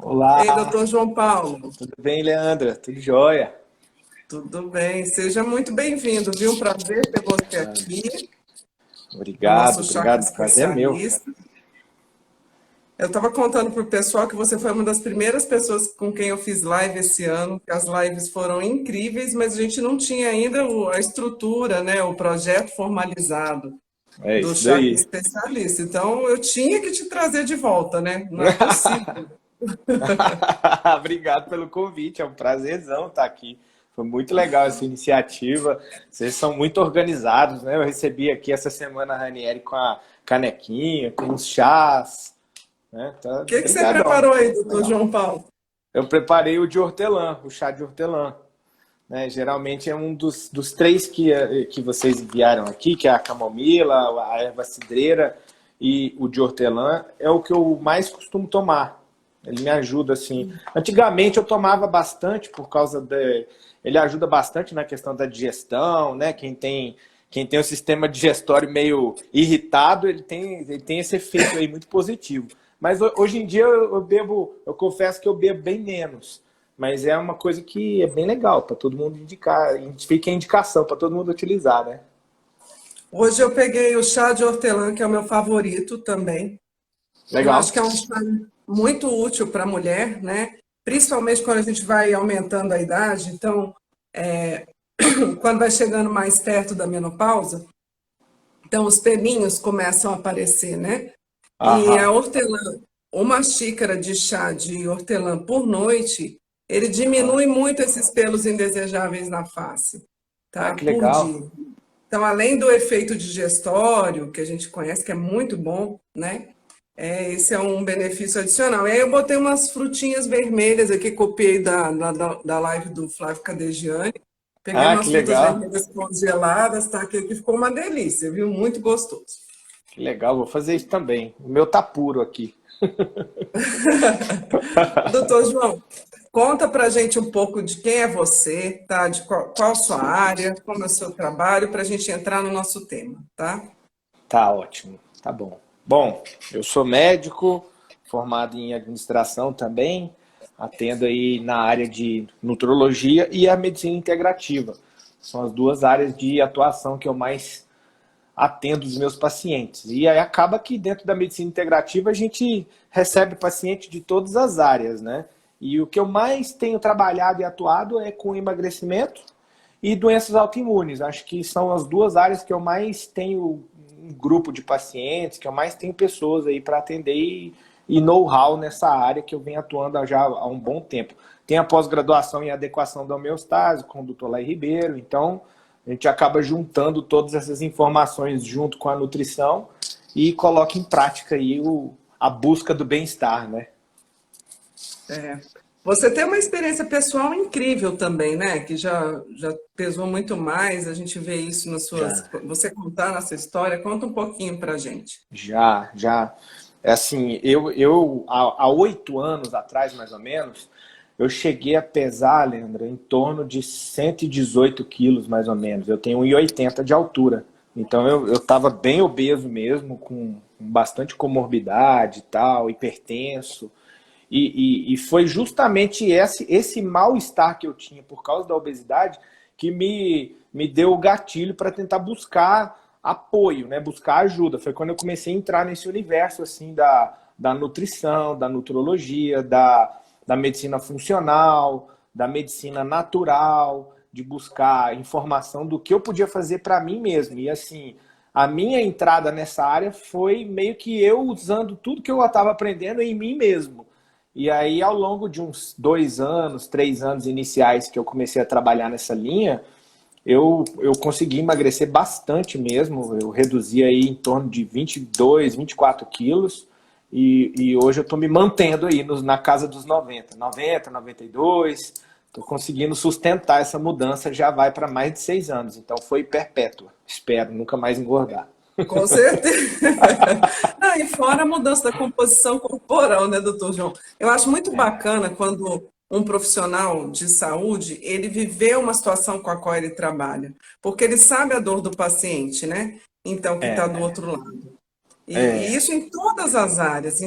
Olá, Ei, doutor João Paulo, tudo bem, Leandra? Tudo jóia? tudo bem? Seja muito bem-vindo, viu? Um prazer ter você aqui, no Obrigado, nosso chakra obrigado. Prazer é meu. especialista. Eu estava contando para o pessoal que você foi uma das primeiras pessoas com quem eu fiz live esse ano, que as lives foram incríveis, mas a gente não tinha ainda a estrutura, né? O projeto formalizado É do isso chakra daí. especialista. Então, eu tinha que te trazer de volta, né? Não é possível. Obrigado pelo convite, é um prazerzão estar aqui. Foi muito legal essa iniciativa. Vocês são muito organizados, né? Eu recebi aqui essa semana a Ranieri com a canequinha, com os chás, né? Tá, O que que você brigadão. preparou aí, doutor Legal. João Paulo? Eu preparei o de hortelã, o chá de hortelã. Né? Geralmente é um dos três que vocês enviaram aqui, que é a camomila, a erva cidreira e o de hortelã, é o que eu mais costumo tomar. Ele me ajuda assim. Antigamente eu tomava bastante por causa de. Ele ajuda bastante na questão da digestão, né? Quem tem o sistema digestório meio irritado, ele tem esse efeito aí muito positivo. Mas hoje em dia eu bebo, eu confesso que eu bebo bem menos. Mas é uma coisa que é bem legal para todo mundo indicar, fica a indicação para todo mundo utilizar, né? Hoje eu peguei o chá de hortelã, que é o meu favorito também. Eu Legal. acho que é um chá muito útil para a mulher, né? Principalmente quando a gente vai aumentando a idade. Então, quando vai chegando mais perto da menopausa, então os pelinhos começam a aparecer, né? E a Aham. hortelã, uma xícara de chá de hortelã por noite, ele Aham. diminui muito esses pelos indesejáveis na face, Ah, tá? que Por legal. dia. Então, além do efeito digestório, que a gente conhece, que é muito bom, né? Esse é um benefício adicional. E aí eu botei umas frutinhas vermelhas aqui, copiei da live do Flávio Cadegiani. Peguei Ah, que umas frutas legal. vermelhas congeladas, tá? Que ficou uma delícia, viu? Muito gostoso. Que legal, vou fazer isso também. O meu tá puro aqui. Doutor João, conta pra gente um pouco de quem é você, tá? De qual a sua área, como é o seu trabalho, para a gente entrar no nosso tema, tá? Tá ótimo, tá bom. Bom, eu sou médico, formado em administração também, atendo aí na área de nutrologia e a medicina integrativa. São as duas áreas de atuação que eu mais atendo os meus pacientes. E aí acaba que dentro da medicina integrativa a gente recebe paciente de todas as áreas, né? E o que eu mais tenho trabalhado e atuado é com emagrecimento e doenças autoimunes. Acho que são as duas áreas que eu mais tenho um grupo de pacientes, que eu mais tenho pessoas aí para atender e know-how nessa área que eu venho atuando já há um bom tempo. Tem a pós-graduação em adequação da homeostase com o Dr. Lai Ribeiro, então a gente acaba juntando todas essas informações junto com a nutrição e coloca em prática aí a busca do bem-estar, né? É. Você tem uma experiência pessoal incrível também, né? Que já pesou muito mais. A gente vê isso nas suas. Já. Você contar nossa história, conta um pouquinho pra gente. Já. É assim, eu há 8 anos atrás, mais ou menos, eu cheguei a pesar, Leandro, em torno de 118 quilos, mais ou menos. Eu tenho 1,80 de altura. Então eu estava bem obeso mesmo, com bastante comorbidade e tal, hipertenso. E foi justamente esse mal-estar que eu tinha por causa da obesidade que me deu o gatilho para tentar buscar apoio, né? Buscar ajuda. Foi quando eu comecei a entrar nesse universo assim da nutrição, da nutrologia, da medicina funcional, da medicina natural, de buscar informação do que eu podia fazer para mim mesmo. E assim, a minha entrada nessa área foi meio que eu usando tudo que eu estava aprendendo em mim mesmo. E aí, ao longo de uns 2 anos, 3 anos iniciais que eu comecei a trabalhar nessa linha, eu consegui emagrecer bastante mesmo. Eu reduzi aí em torno de 22, 24 quilos. E hoje eu estou me mantendo aí na casa dos 90, 92. Estou conseguindo sustentar essa mudança, já vai para mais de 6 anos. Então foi perpétua. Espero nunca mais engordar. Com certeza. Não, e fora a mudança da composição corporal, né, doutor João? Eu acho muito bacana quando um profissional de saúde, ele viveu uma situação com a qual ele trabalha, porque ele sabe a dor do paciente, né? Então, que está do É, outro lado. E é, isso em todas as áreas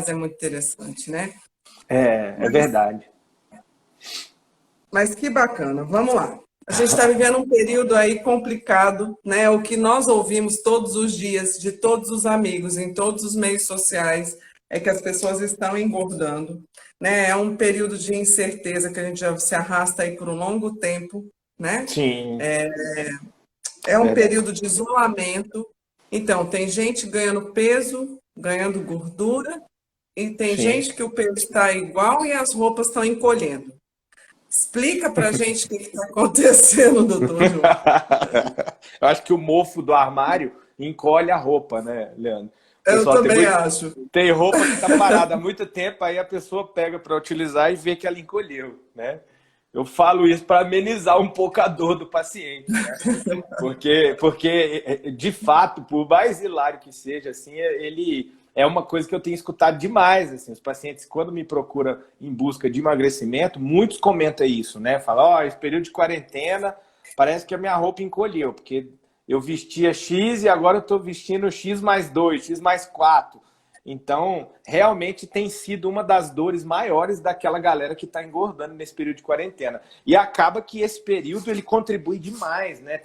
é muito interessante, né? É verdade. Mas que bacana, vamos lá. A gente está vivendo um período aí complicado, né? O que nós ouvimos todos os dias de todos os amigos, em todos os meios sociais, é que as pessoas estão engordando, né? É um período de incerteza que a gente já se arrasta aí por um longo tempo, né? Sim, É um verdade. período de isolamento. Então, tem gente ganhando peso, ganhando gordura, e tem Sim. gente que o peso está igual e as roupas estão encolhendo. Explica pra gente o que está acontecendo, doutor João. Eu acho que o mofo do armário encolhe a roupa, né, Leandro? Eu Pessoal, também acho. tem roupa que está parada há muito tempo, aí a pessoa pega para utilizar e vê que ela encolheu, né? Eu falo isso para amenizar um pouco a dor do paciente, né? Porque de fato, por mais hilário que seja, assim, ele é uma coisa que eu tenho escutado demais, assim, os pacientes quando me procuram em busca de emagrecimento, muitos comentam isso, né? Falam, ó, esse período de quarentena parece que a minha roupa encolheu, porque eu vestia X e agora eu estou vestindo X mais 2, X mais 4. Então, realmente tem sido uma das dores maiores daquela galera que está engordando nesse período de quarentena. E acaba que esse período ele contribui demais, né?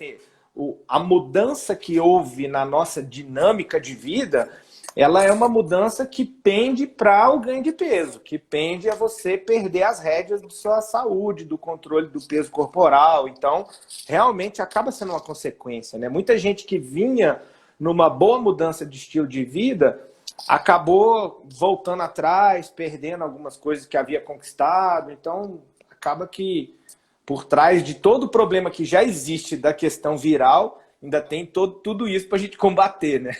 A mudança que houve na nossa dinâmica de vida, ela é uma mudança que pende para o ganho de peso, que pende a você perder as rédeas da sua saúde, do controle do peso corporal. Então, realmente acaba sendo uma consequência, né? Muita gente que vinha numa boa mudança de estilo de vida acabou voltando atrás, perdendo algumas coisas que havia conquistado. Então, acaba que por trás de todo o problema que já existe da questão viral, ainda tem tudo isso para a gente combater, né?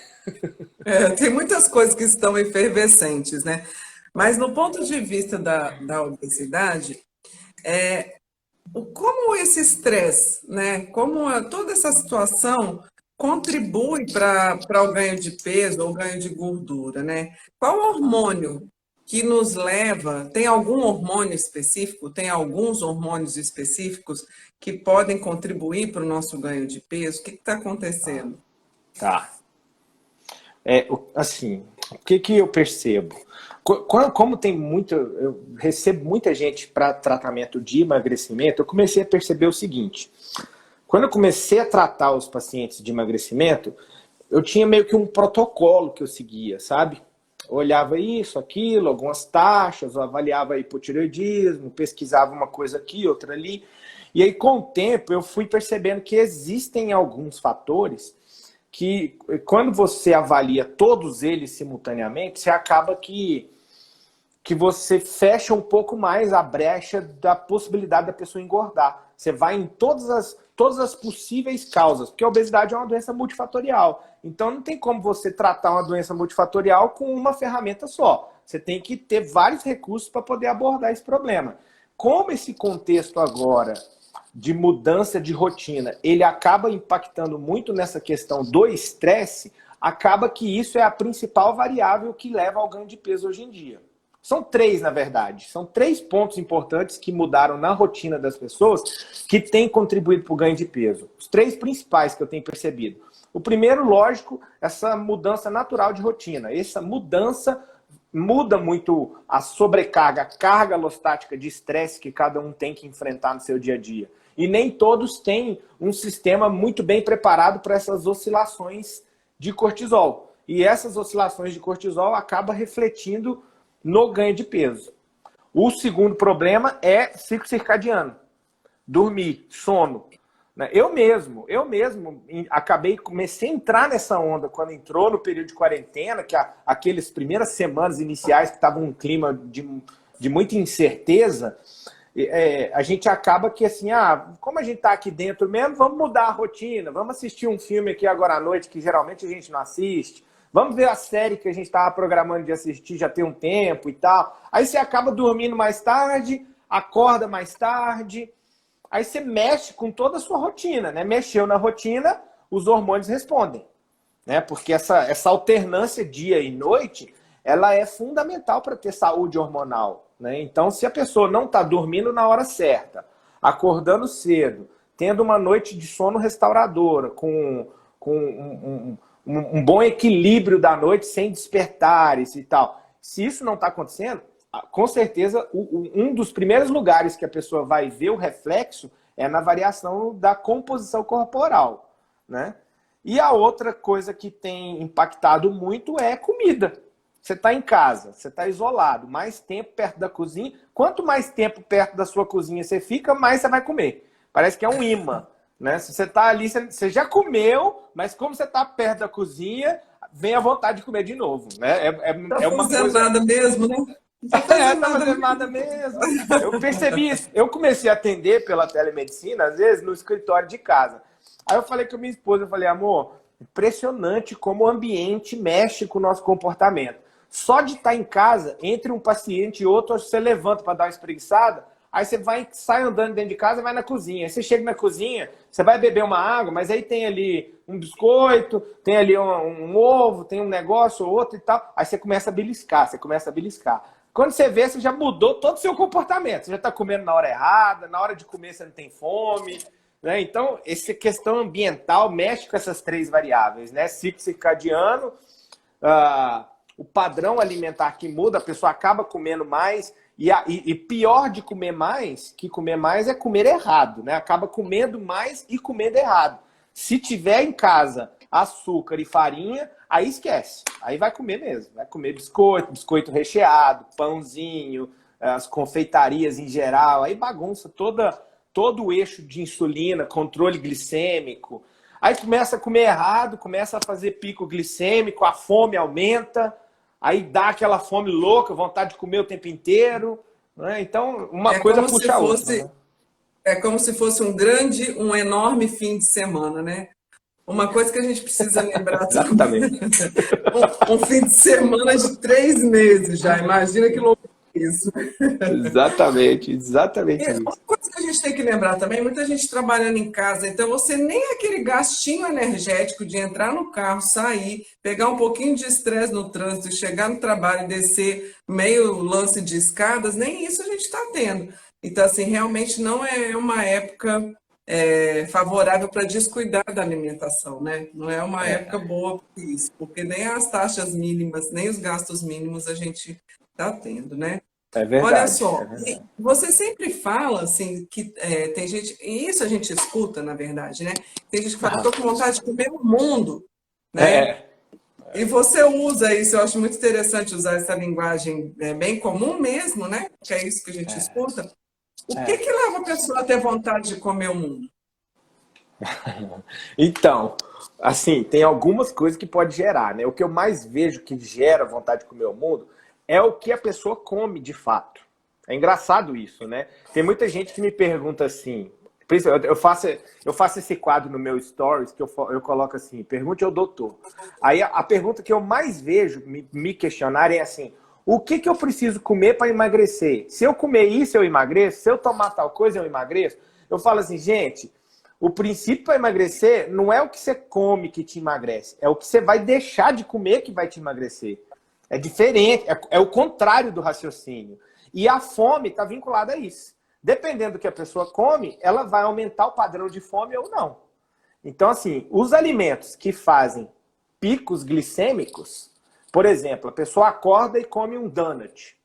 Tem muitas coisas que estão efervescentes, né? Mas no ponto de vista da obesidade, como esse estresse, né? Como toda essa situação contribui para o ganho de peso ou ganho de gordura, né? Qual hormônio que nos leva? Tem algum hormônio específico? Tem alguns hormônios específicos que podem contribuir para o nosso ganho de peso? O que está acontecendo? Tá. Assim, o que eu percebo? Como tem muito, eu recebo muita gente para tratamento de emagrecimento, eu comecei a perceber o seguinte: quando eu comecei a tratar os pacientes de emagrecimento, eu tinha meio que um protocolo que eu seguia, sabe? Eu olhava isso, aquilo, algumas taxas, eu avaliava hipotireoidismo, pesquisava uma coisa aqui, outra ali. E aí, com o tempo, eu fui percebendo que existem alguns fatores que, quando você avalia todos eles simultaneamente, você acaba que você fecha um pouco mais a brecha da possibilidade da pessoa engordar. Você vai em todas as possíveis causas, porque a obesidade é uma doença multifatorial. Então não tem como você tratar uma doença multifatorial com uma ferramenta só. Você tem que ter vários recursos para poder abordar esse problema. Como esse contexto agora de mudança de rotina, ele acaba impactando muito nessa questão do estresse, acaba que isso é a principal variável que leva ao ganho de peso hoje em dia. São três, na verdade. São três pontos importantes que mudaram na rotina das pessoas que têm contribuído para o ganho de peso. Os três principais que eu tenho percebido. O primeiro, lógico, essa mudança natural de rotina. Essa mudança muda muito a sobrecarga, a carga alostática de estresse que cada um tem que enfrentar no seu dia a dia. E nem todos têm um sistema muito bem preparado para essas oscilações de cortisol. E essas oscilações de cortisol acabam refletindo no ganho de peso. O segundo problema é ciclo circadiano. Dormir, sono. Eu mesmo comecei a entrar nessa onda quando entrou no período de quarentena, que aquelas primeiras semanas iniciais que estavam um clima de muita incerteza, a gente acaba que assim, como a gente está aqui dentro mesmo, vamos mudar a rotina, vamos assistir um filme aqui agora à noite que geralmente a gente não assiste, vamos ver a série que a gente estava programando de assistir já tem um tempo e tal. Aí você acaba dormindo mais tarde, acorda mais tarde, aí você mexe com toda a sua rotina, né? Mexeu na rotina, os hormônios respondem, né? Porque essa alternância dia e noite, ela é fundamental para ter saúde hormonal, né? Então, se a pessoa não está dormindo na hora certa, acordando cedo, tendo uma noite de sono restauradora, com um bom equilíbrio da noite, sem despertares e tal, se isso não está acontecendo, com certeza, um dos primeiros lugares que a pessoa vai ver o reflexo é na variação da composição corporal, né? E a outra coisa que tem impactado muito é comida. Você está em casa, você está isolado, mais tempo perto da cozinha. Quanto mais tempo perto da sua cozinha você fica, mais você vai comer. Parece que é um imã, né? Se você está ali, você já comeu, mas como você está perto da cozinha, vem a vontade de comer de novo, né? Tá fazendo nada mesmo, né? Não tá Tá fazendo nada mesmo. Eu percebi isso. Eu comecei a atender pela telemedicina, às vezes, no escritório de casa. Aí eu falei com a minha esposa, eu falei, amor, impressionante como o ambiente mexe com o nosso comportamento. Só de estar em casa, entre um paciente e outro, você levanta para dar uma espreguiçada, aí você sai andando dentro de casa e vai na cozinha. Aí você chega na cozinha, você vai beber uma água, mas aí tem ali um biscoito, tem ali um ovo, tem um negócio ou outro e tal. Aí você começa a beliscar, Quando você vê, você já mudou todo o seu comportamento. Você já está comendo na hora errada, na hora de comer você não tem fome, né? Então, essa questão ambiental mexe com essas três variáveis, né? Ciclo circadiano, o padrão alimentar que muda, a pessoa acaba comendo mais, e pior de comer mais que comer mais é comer errado, né? Acaba comendo mais e comendo errado. Se tiver em casa açúcar e farinha, aí esquece. Aí vai comer mesmo. Vai comer biscoito recheado, pãozinho, as confeitarias em geral. Aí bagunça todo o eixo de insulina, controle glicêmico. Aí começa a comer errado, começa a fazer pico glicêmico, a fome aumenta, aí dá aquela fome louca, vontade de comer o tempo inteiro, né? Então, uma coisa puxa a outra. Né? É como se fosse um enorme fim de semana, né? Uma coisa que a gente precisa lembrar Exatamente. um fim de semana de 3 meses já. Imagina que loucura isso. Exatamente isso. Uma coisa que a gente tem que lembrar também, muita gente trabalhando em casa, então você nem aquele gastinho energético de entrar no carro, sair, pegar um pouquinho de estresse no trânsito, chegar no trabalho e descer meio lance de escadas, nem isso a gente está tendo. Então, assim, realmente não é uma época favorável para descuidar da alimentação, né? Não é uma época boa para isso, porque nem as taxas mínimas, nem os gastos mínimos a gente está tendo, né? É verdade. Olha só, você sempre fala assim que tem gente, e isso a gente escuta, na verdade, né? Tem gente que fala, estou com vontade de comer o mundo, né? E você usa isso, eu acho muito interessante usar essa linguagem bem comum mesmo, né? Que é isso que a gente escuta. O que leva a pessoa a ter vontade de comer o mundo? Então, assim, tem algumas coisas que pode gerar, né? O que eu mais vejo que gera vontade de comer o mundo é o que a pessoa come de fato. É engraçado isso, né? Tem muita gente que me pergunta assim, eu faço esse quadro no meu stories que eu coloco assim, pergunte ao doutor. Aí a pergunta que eu mais vejo me questionar é assim, o que eu preciso comer para emagrecer? Se eu comer isso, eu emagreço? Se eu tomar tal coisa, eu emagreço? Eu falo assim, gente, o princípio para emagrecer não é o que você come que te emagrece, é o que você vai deixar de comer que vai te emagrecer. É diferente, é o contrário do raciocínio. E a fome está vinculada a isso. Dependendo do que a pessoa come, ela vai aumentar o padrão de fome ou não. Então, assim, os alimentos que fazem picos glicêmicos, por exemplo, a pessoa acorda e come um donut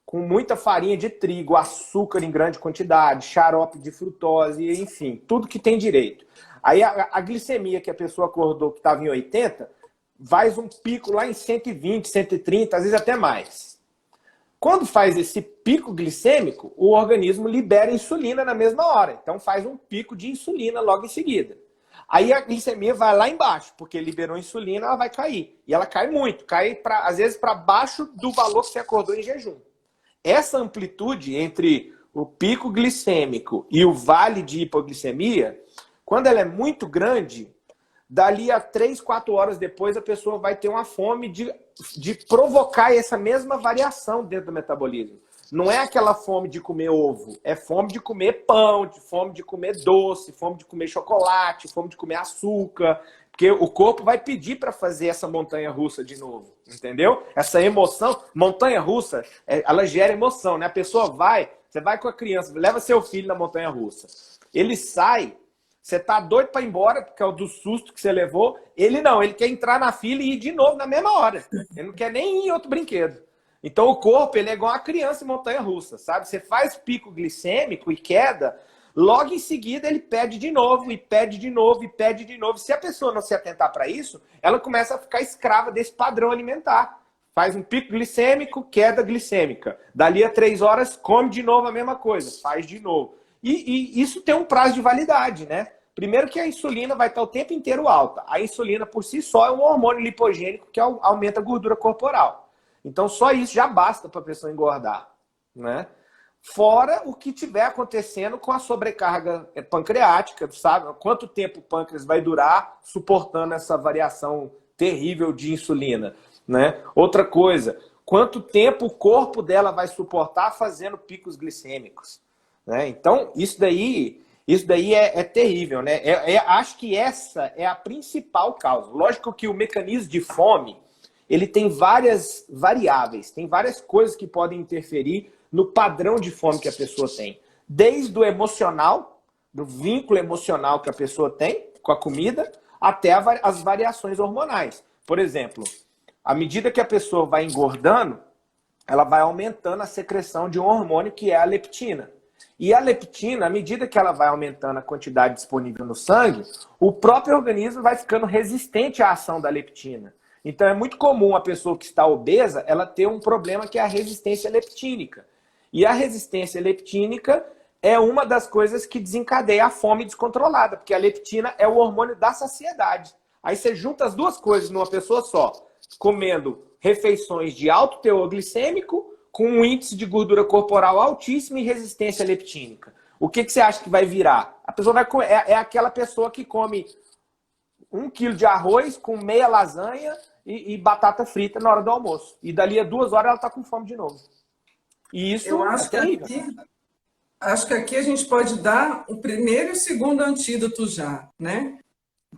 com muita farinha de trigo, açúcar em grande quantidade, xarope de frutose, enfim, tudo que tem direito. Aí a glicemia que a pessoa acordou que estava em 80, faz um pico lá em 120, 130, às vezes até mais. Quando faz esse pico glicêmico, o organismo libera insulina na mesma hora. Então faz um pico de insulina logo em seguida. Aí a glicemia vai lá embaixo, porque liberou insulina, ela vai cair. E ela cai muito, às vezes para baixo do valor que você acordou em jejum. Essa amplitude entre o pico glicêmico e o vale de hipoglicemia, quando ela é muito grande, dali a 3, 4 horas depois a pessoa vai ter uma fome de provocar essa mesma variação dentro do metabolismo. Não é aquela fome de comer ovo, é fome de comer pão, fome de comer doce, fome de comer chocolate, fome de comer açúcar, porque o corpo vai pedir para fazer essa montanha-russa de novo, entendeu? Essa emoção, montanha-russa, ela gera emoção, né? A pessoa você vai com a criança, leva seu filho na montanha-russa, ele sai, você tá doido para ir embora, porque é o do susto que você levou, ele não, ele quer entrar na fila e ir de novo na mesma hora, ele não quer nem ir em outro brinquedo. Então o corpo ele é igual uma criança em montanha-russa, sabe? Você faz pico glicêmico e queda, logo em seguida ele pede de novo, e pede de novo, e pede de novo. Se a pessoa não se atentar para isso, ela começa a ficar escrava desse padrão alimentar. Faz um pico glicêmico, queda glicêmica. Dali a 3 horas, come de novo a mesma coisa, faz de novo. E isso tem um prazo de validade, né? Primeiro que a insulina vai estar o tempo inteiro alta. A insulina por si só é um hormônio lipogênico que aumenta a gordura corporal. Então só isso já basta para a pessoa engordar, né? Fora o que tiver acontecendo com a sobrecarga pancreática, sabe? Quanto tempo o pâncreas vai durar suportando essa variação terrível de insulina, né? Outra coisa, quanto tempo o corpo dela vai suportar fazendo picos glicêmicos, né? Então, isso daí é terrível, né? Acho que essa é a principal causa. Lógico que o mecanismo de fome, ele tem várias variáveis, tem várias coisas que podem interferir no padrão de fome que a pessoa tem. Desde o emocional, do vínculo emocional que a pessoa tem com a comida, até as variações hormonais. Por exemplo, à medida que a pessoa vai engordando, ela vai aumentando a secreção de um hormônio que é a leptina. E a leptina, à medida que ela vai aumentando a quantidade disponível no sangue, o próprio organismo vai ficando resistente à ação da leptina. Então é muito comum a pessoa que está obesa, ela ter um problema que é a resistência leptínica. E a resistência leptínica é uma das coisas que desencadeia a fome descontrolada, porque a leptina é o hormônio da saciedade. Aí você junta as duas coisas numa pessoa só, comendo refeições de alto teor glicêmico, com um índice de gordura corporal altíssimo e resistência leptínica. O que você acha que vai virar? A pessoa vai comer, é aquela pessoa que come 1 quilo de arroz com meia lasanha e batata frita na hora do almoço. E dali a 2 horas ela está com fome de novo. E isso Eu acho é terrível. acho que aqui a gente pode dar o primeiro e o segundo antídoto já, né?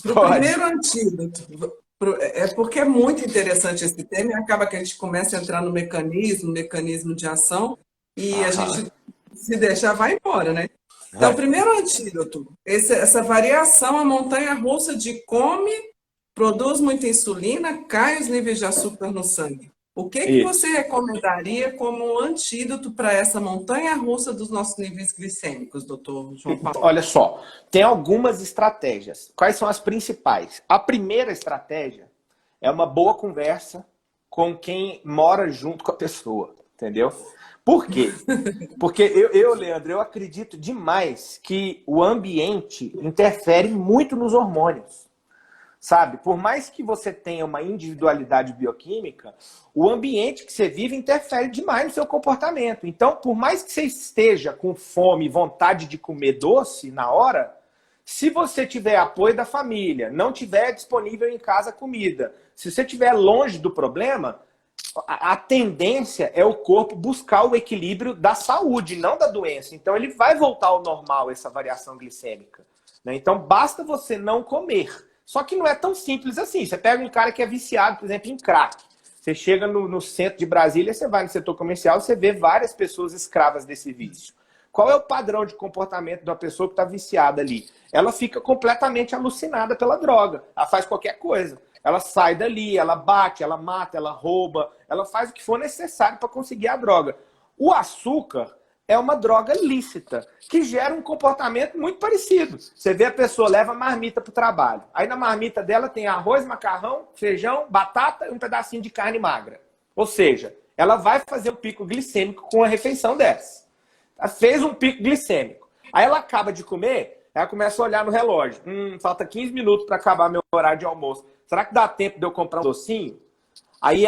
Para o Pode. primeiro antídoto, é porque é muito interessante esse tema e acaba que a gente começa a entrar no mecanismo de ação, e a gente, se deixar, vai embora, né? Então, o primeiro antídoto, essa variação, a montanha-russa de come, produz muita insulina, cai os níveis de açúcar no sangue. O que você recomendaria como antídoto para essa montanha-russa dos nossos níveis glicêmicos, doutor João Paulo? Olha só, tem algumas estratégias. Quais são as principais? A primeira estratégia é uma boa conversa com quem mora junto com a pessoa, entendeu? Por quê? Porque Leandro, eu acredito demais que o ambiente interfere muito nos hormônios. Sabe? Por mais que você tenha uma individualidade bioquímica, o ambiente que você vive interfere demais no seu comportamento. Então, por mais que você esteja com fome e vontade de comer doce na hora, se você tiver apoio da família, não tiver disponível em casa comida, se você estiver longe do problema, a tendência é o corpo buscar o equilíbrio da saúde, não da doença. Então, ele vai voltar ao normal, essa variação glicêmica, né? Então, basta você não comer. Só que não é tão simples assim. Você pega um cara que é viciado, por exemplo, em crack. Você chega no centro de Brasília, você vai no setor comercial, você vê várias pessoas escravas desse vício. Qual é o padrão de comportamento de uma pessoa que está viciada ali? Ela fica completamente alucinada pela droga. Ela faz qualquer coisa. Ela sai dali, ela bate, ela mata, ela rouba, ela faz o que for necessário para conseguir a droga. O açúcar é uma droga lícita, que gera um comportamento muito parecido. Você vê a pessoa leva marmita para o trabalho. Aí na marmita dela tem arroz, macarrão, feijão, batata e um pedacinho de carne magra. Ou seja, ela vai fazer um pico glicêmico com a refeição dessa. Ela fez um pico glicêmico. Aí ela acaba de comer, ela começa a olhar no relógio. Falta 15 minutos para acabar meu horário de almoço. Será que dá tempo de eu comprar um docinho? Aí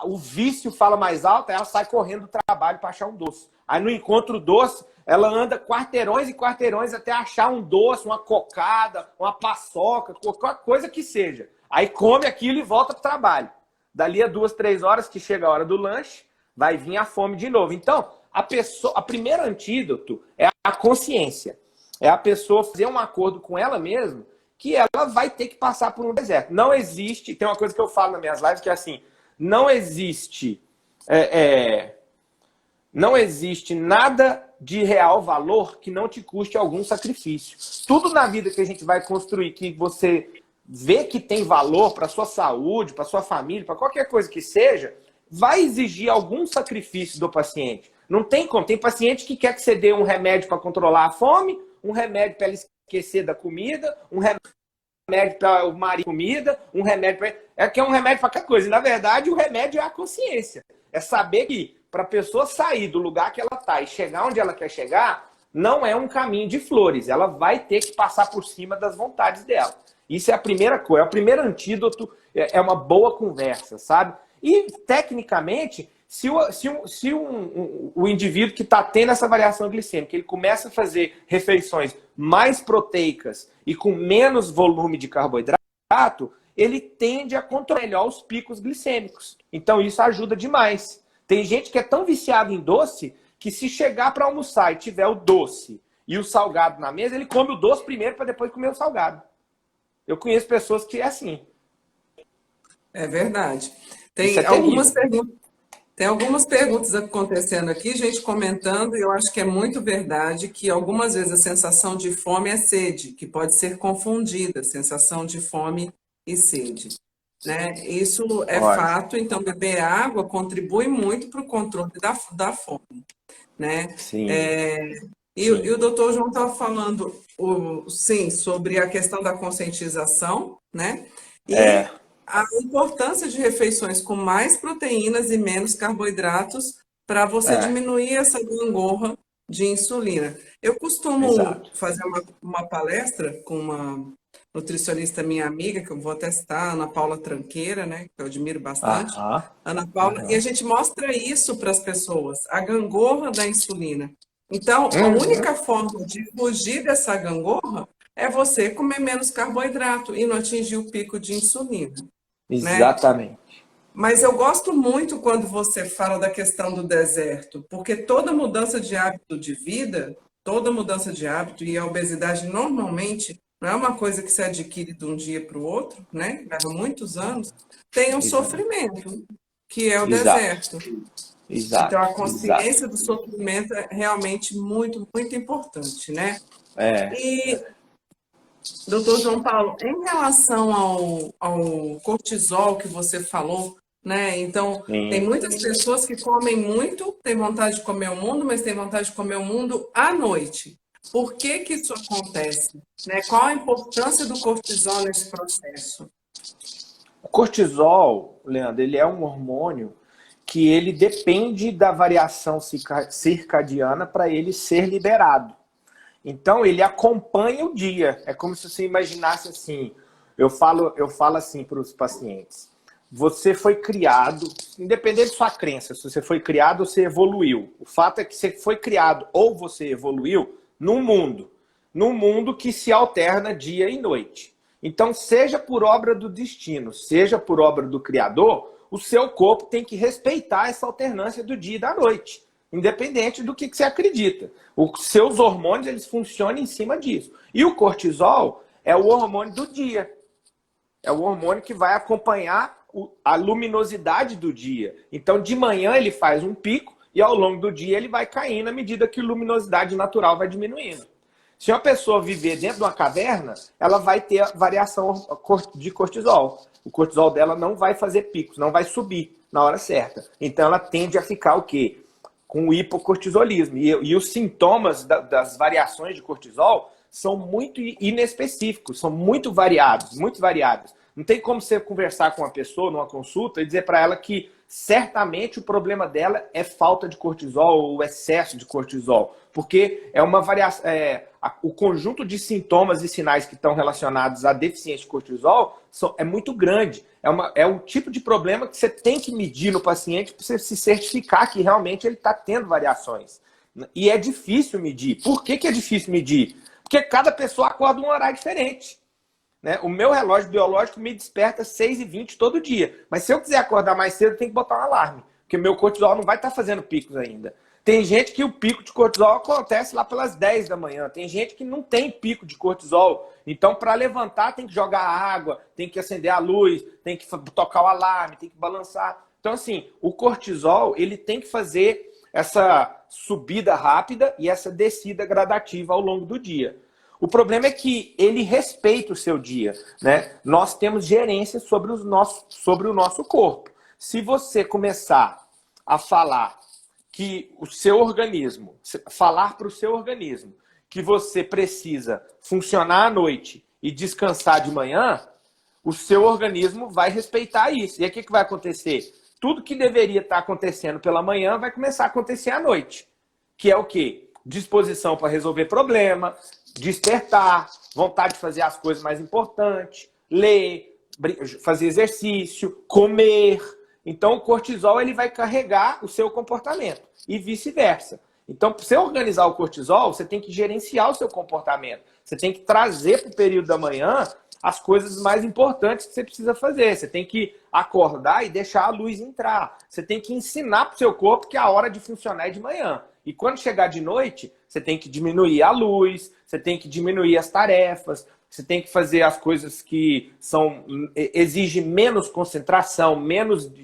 o vício fala mais alto, aí ela sai correndo do trabalho para achar um doce. Aí no encontro doce, ela anda quarteirões e quarteirões até achar um doce, uma cocada, uma paçoca, qualquer coisa que seja. Aí come aquilo e volta para o trabalho. Dali a 2, 3 horas que chega a hora do lanche, vai vir a fome de novo. Então, a primeiro antídoto é a consciência. É a pessoa fazer um acordo com ela mesma que ela vai ter que passar por um deserto. Não existe, tem uma coisa que eu falo nas minhas lives que é assim, não existe nada de real valor que não te custe algum sacrifício. Tudo na vida que a gente vai construir, que você vê que tem valor para sua saúde, para sua família, para qualquer coisa que seja, vai exigir algum sacrifício do paciente. Não tem como. Tem paciente que quer que você dê um remédio para controlar a fome, um remédio para ele esquecer da comida, um remédio para o marido comida, um remédio para... É que é um remédio para qualquer coisa. E, na verdade, o remédio é a consciência. É saber que para a pessoa sair do lugar que ela está e chegar onde ela quer chegar, não é um caminho de flores. Ela vai ter que passar por cima das vontades dela. Isso é a primeira coisa. É o primeiro antídoto, é uma boa conversa, sabe? E, tecnicamente, se o indivíduo que está tendo essa variação glicêmica, ele começa a fazer refeições mais proteicas e com menos volume de carboidrato, ele tende a controlar os picos glicêmicos. Então, isso ajuda demais. Tem gente que é tão viciado em doce que se chegar para almoçar e tiver o doce e o salgado na mesa, ele come o doce primeiro para depois comer o salgado. Eu conheço pessoas que é assim. É verdade. Tem algumas perguntas acontecendo aqui, gente comentando, e eu acho que é muito verdade que algumas vezes a sensação de fome é sede, que pode ser confundida, sensação de fome e sede. Né? Isso é fato, então beber água contribui muito para o controle da fome. Né? Sim. E o doutor João estava falando, sim, sobre a questão da conscientização, né? E a importância de refeições com mais proteínas e menos carboidratos para você diminuir essa gangorra de insulina. Eu costumo fazer uma palestra com uma nutricionista minha amiga, que eu vou testar, Ana Paula Tranqueira, né, que eu admiro bastante. Ana Paula, e a gente mostra isso para as pessoas, a gangorra da insulina. Então, a única forma de fugir dessa gangorra é você comer menos carboidrato e não atingir o pico de insulina. Exatamente. Né? Mas eu gosto muito quando você fala da questão do deserto, porque toda mudança de hábito de vida, toda mudança de hábito, e a obesidade normalmente não é uma coisa que se adquire de um dia para o outro, né? Leva muitos anos, tem um sofrimento, que é o deserto. Então, a consciência do sofrimento é realmente muito, muito importante, né? E, doutor João Paulo, em relação ao cortisol que você falou, né? Então, tem muitas pessoas que comem muito, têm vontade de comer o mundo, mas têm vontade de comer o mundo à noite. Por que que isso acontece? Né? Qual a importância do cortisol nesse processo? O cortisol, Leandro, ele é um hormônio que ele depende da variação circadiana para ele ser liberado. Então, ele acompanha o dia. É como se você imaginasse assim, eu falo assim para os pacientes, você foi criado, independente de sua crença, se você foi criado ou você evoluiu. O fato é que você foi criado ou você evoluiu num mundo que se alterna dia e noite. Então, seja por obra do destino, seja por obra do Criador, o seu corpo tem que respeitar essa alternância do dia e da noite, independente do que você acredita. Os seus hormônios, eles funcionam em cima disso. E o cortisol é o hormônio do dia. É o hormônio que vai acompanhar a luminosidade do dia. Então, de manhã ele faz um pico e ao longo do dia ele vai caindo à medida que a luminosidade natural vai diminuindo. Se uma pessoa viver dentro de uma caverna, ela vai ter variação de cortisol. O cortisol dela não vai fazer picos, não vai subir na hora certa. Então ela tende a ficar o quê? Com o hipocortisolismo. E os sintomas das variações de cortisol são muito inespecíficos, são muito variados, muito variados. Não tem como você conversar com uma pessoa numa consulta e dizer para ela que certamente o problema dela é falta de cortisol ou excesso de cortisol, porque é uma variação, o conjunto de sintomas e sinais que estão relacionados à deficiência de cortisol é muito grande. É um tipo de problema que você tem que medir no paciente para você se certificar que realmente ele está tendo variações. E é difícil medir. Por que é difícil medir? Porque cada pessoa acorda um horário diferente. Né? O meu relógio biológico me desperta às 6h20 todo dia. Mas se eu quiser acordar mais cedo, eu tenho que botar um alarme. Porque meu cortisol não vai estar fazendo picos ainda. Tem gente que o pico de cortisol acontece lá pelas 10 da manhã. Tem gente que não tem pico de cortisol. Então, para levantar, tem que jogar água, tem que acender a luz, tem que tocar o alarme, tem que balançar. Então, assim, o cortisol, ele tem que fazer essa subida rápida e essa descida gradativa ao longo do dia. O problema é que ele respeita o seu dia, né? Nós temos gerência sobre o nosso corpo. Se você começar a falar que o seu organismo, falar para o seu organismo que você precisa funcionar à noite e descansar de manhã, o seu organismo vai respeitar isso. E aí o que vai acontecer? Tudo que deveria estar acontecendo pela manhã vai começar a acontecer à noite. Que é o quê? Disposição para resolver problema, despertar, vontade de fazer as coisas mais importantes, ler, fazer exercício, comer. Então, o cortisol ele vai carregar o seu comportamento e vice-versa. Então, para você organizar o cortisol, você tem que gerenciar o seu comportamento. Você tem que trazer para o período da manhã as coisas mais importantes que você precisa fazer. Você tem que acordar e deixar a luz entrar. Você tem que ensinar para o seu corpo que a hora de funcionar é de manhã. E quando chegar de noite, você tem que diminuir a luz, você tem que diminuir as tarefas, você tem que fazer as coisas que exigem menos concentração,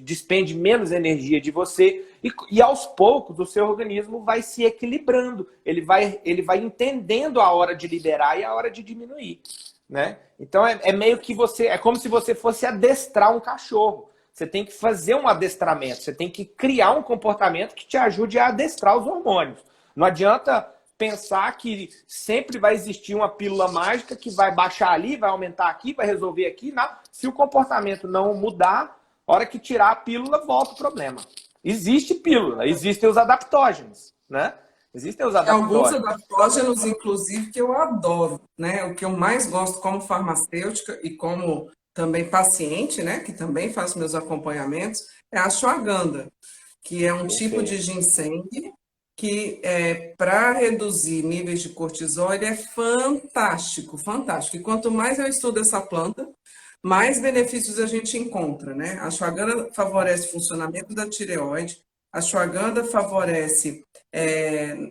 despende menos energia de você. E aos poucos o seu organismo vai se equilibrando. Ele vai entendendo a hora de liberar e a hora de diminuir. Né? Então é meio que é como se você fosse adestrar um cachorro. Você tem que fazer um adestramento, você tem que criar um comportamento que te ajude a adestrar os hormônios. Não adianta pensar que sempre vai existir uma pílula mágica que vai baixar ali, vai aumentar aqui, vai resolver aqui. Não. Se o comportamento não mudar, a hora que tirar a pílula, volta o problema. Existe pílula, existem os adaptógenos, né? Existem os adaptógenos. Alguns adaptógenos, inclusive, que eu adoro, né? O que eu mais gosto como farmacêutica e como também paciente, né? Que também faço meus acompanhamentos, é a ashwagandha, que é um tipo de ginseng que, para reduzir níveis de cortisol, ele é fantástico, fantástico. E quanto mais eu estudo essa planta, mais benefícios a gente encontra, né? A ashwagandha favorece o funcionamento da tireoide, a ashwagandha favorece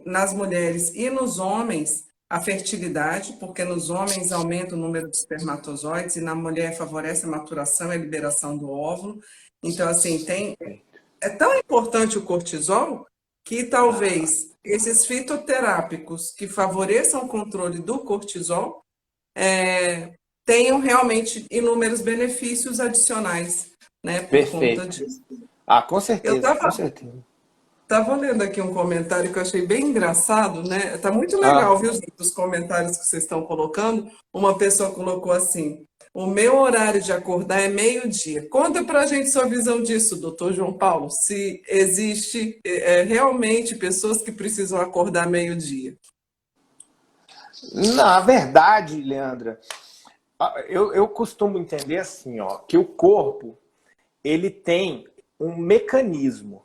nas mulheres e nos homens a fertilidade, porque nos homens aumenta o número de espermatozoides e na mulher favorece a maturação e a liberação do óvulo. Então, assim, é tão importante o cortisol que talvez esses fitoterápicos que favoreçam o controle do cortisol tenham realmente inúmeros benefícios adicionais, né, por conta disso. Ah, com certeza, com certeza. Estava lendo aqui um comentário que eu achei bem engraçado, né? Tá muito legal, viu, os comentários que vocês estão colocando. Uma pessoa colocou assim: o meu horário de acordar é meio-dia. Conta pra gente sua visão disso, doutor João Paulo, se existe realmente pessoas que precisam acordar meio-dia. Na verdade, Leandra, eu costumo entender assim, ó, que o corpo ele tem um mecanismo.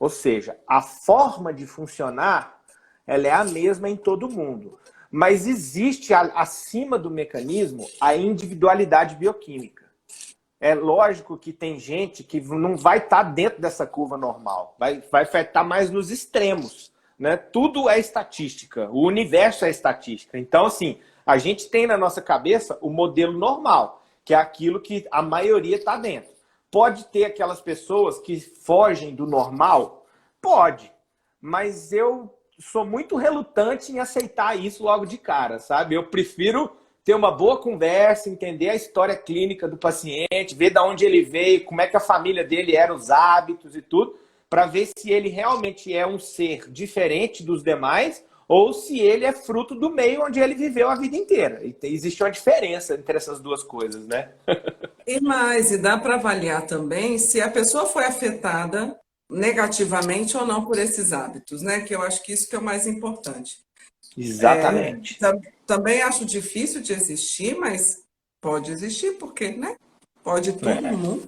Ou seja, a forma de funcionar ela é a mesma em todo mundo. Mas existe, acima do mecanismo, a individualidade bioquímica. É lógico que tem gente que não vai estar dentro dessa curva normal. Vai estar mais nos extremos. Né? Tudo é estatística. O universo é estatística. Então, assim, a gente tem na nossa cabeça o modelo normal, que é aquilo que a maioria está dentro. Pode ter aquelas pessoas que fogem do normal? Pode. Mas eu sou muito relutante em aceitar isso logo de cara, sabe? Eu prefiro ter uma boa conversa, entender a história clínica do paciente, ver de onde ele veio, como é que a família dele era, os hábitos e tudo, para ver se ele realmente é um ser diferente dos demais ou se ele é fruto do meio onde ele viveu a vida inteira. E existe uma diferença entre essas duas coisas, né? E dá para avaliar também se a pessoa foi afetada negativamente ou não por esses hábitos, né? Que eu acho que isso que é o mais importante. Exatamente. Também acho difícil de existir, mas pode existir, porque, né? Pode todo mundo.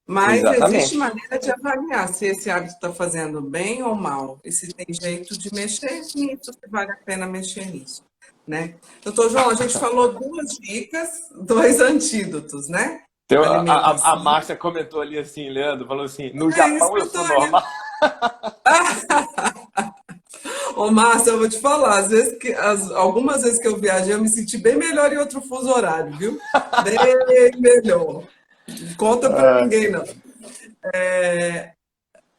Mas existe maneira de avaliar se esse hábito está fazendo bem ou mal. E se tem jeito de mexer nisso, se vale a pena mexer nisso. Né? Doutor João, a gente falou 2 dicas, 2 antídotos, né? Então, a Márcia comentou ali assim, Leandro, falou assim, no Japão eu sou normal. Ô, Márcia, eu vou te falar, algumas vezes que eu viajei, eu me senti bem melhor em outro fuso horário, viu? Bem melhor. Não conta pra ninguém, não.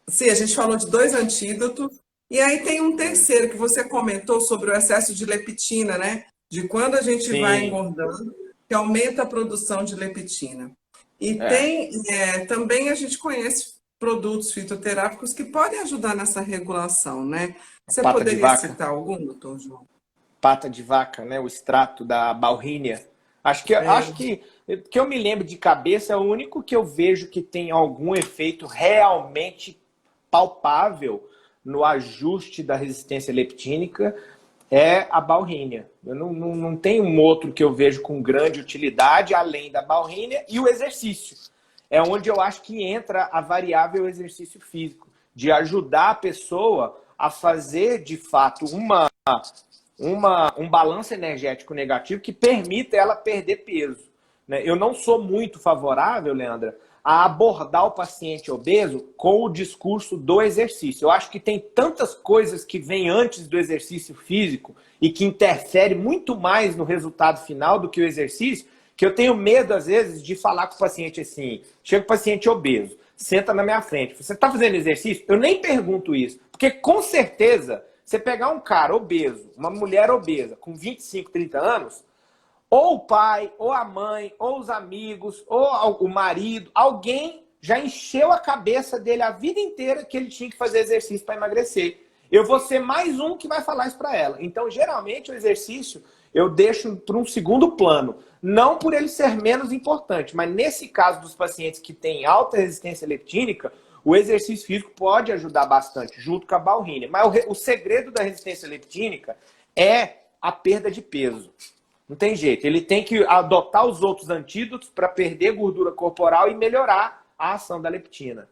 Sim, a gente falou de 2 antídotos. E aí tem um terceiro que você comentou sobre o excesso de leptina, né? De quando a gente vai engordando, que aumenta a produção de leptina. E também a gente conhece produtos fitoterápicos que podem ajudar nessa regulação, né? Você Pata de poderia vaca. citar algum, doutor João? Pata de vaca, né? O extrato da baurrínia. Acho que eu me lembro de cabeça, é o único que eu vejo que tem algum efeito realmente palpável no ajuste da resistência leptínica é a baurrínia. Eu não tenho um outro que eu vejo com grande utilidade, além da baurrínia e o exercício. É onde eu acho que entra a variável exercício físico, de ajudar a pessoa a fazer, de fato, um balanço energético negativo que permita ela perder peso. Né? Eu não sou muito favorável, Leandra, a abordar o paciente obeso com o discurso do exercício. Eu acho que tem tantas coisas que vêm antes do exercício físico e que interferem muito mais no resultado final do que o exercício, que eu tenho medo, às vezes, de falar com o paciente assim, chega o paciente obeso, senta na minha frente, você está fazendo exercício? Eu nem pergunto isso, porque com certeza, você pegar um cara obeso, uma mulher obesa, com 25, 30 anos, ou o pai, ou a mãe, ou os amigos, ou o marido, alguém já encheu a cabeça dele a vida inteira que ele tinha que fazer exercício para emagrecer. Eu vou ser mais um que vai falar isso para ela. Então, geralmente, o exercício eu deixo para um segundo plano. Não por ele ser menos importante, mas nesse caso dos pacientes que têm alta resistência leptínica, o exercício físico pode ajudar bastante, junto com a baurrínia. Mas o segredo da resistência leptínica é a perda de peso. Não tem jeito. Ele tem que adotar os outros antídotos para perder gordura corporal e melhorar a ação da leptina.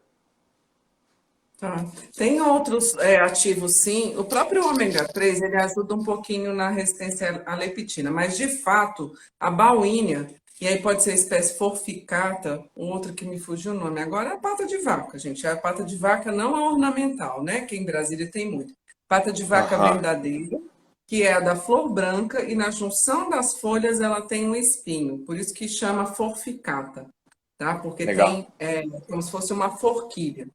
Tá. Tem outros ativos, sim. O próprio ômega 3, ele ajuda um pouquinho na resistência à leptina, mas, de fato, a baunilha, e aí pode ser a espécie forficata, um outro que me fugiu o nome agora, é a pata de vaca, gente. A pata de vaca não é ornamental, né? Que em Brasília tem muito. Pata de vaca verdadeira, que é a da flor branca, e na junção das folhas ela tem um espinho, por isso que chama forficata, tá? Porque Legal. tem como se fosse uma forquilha.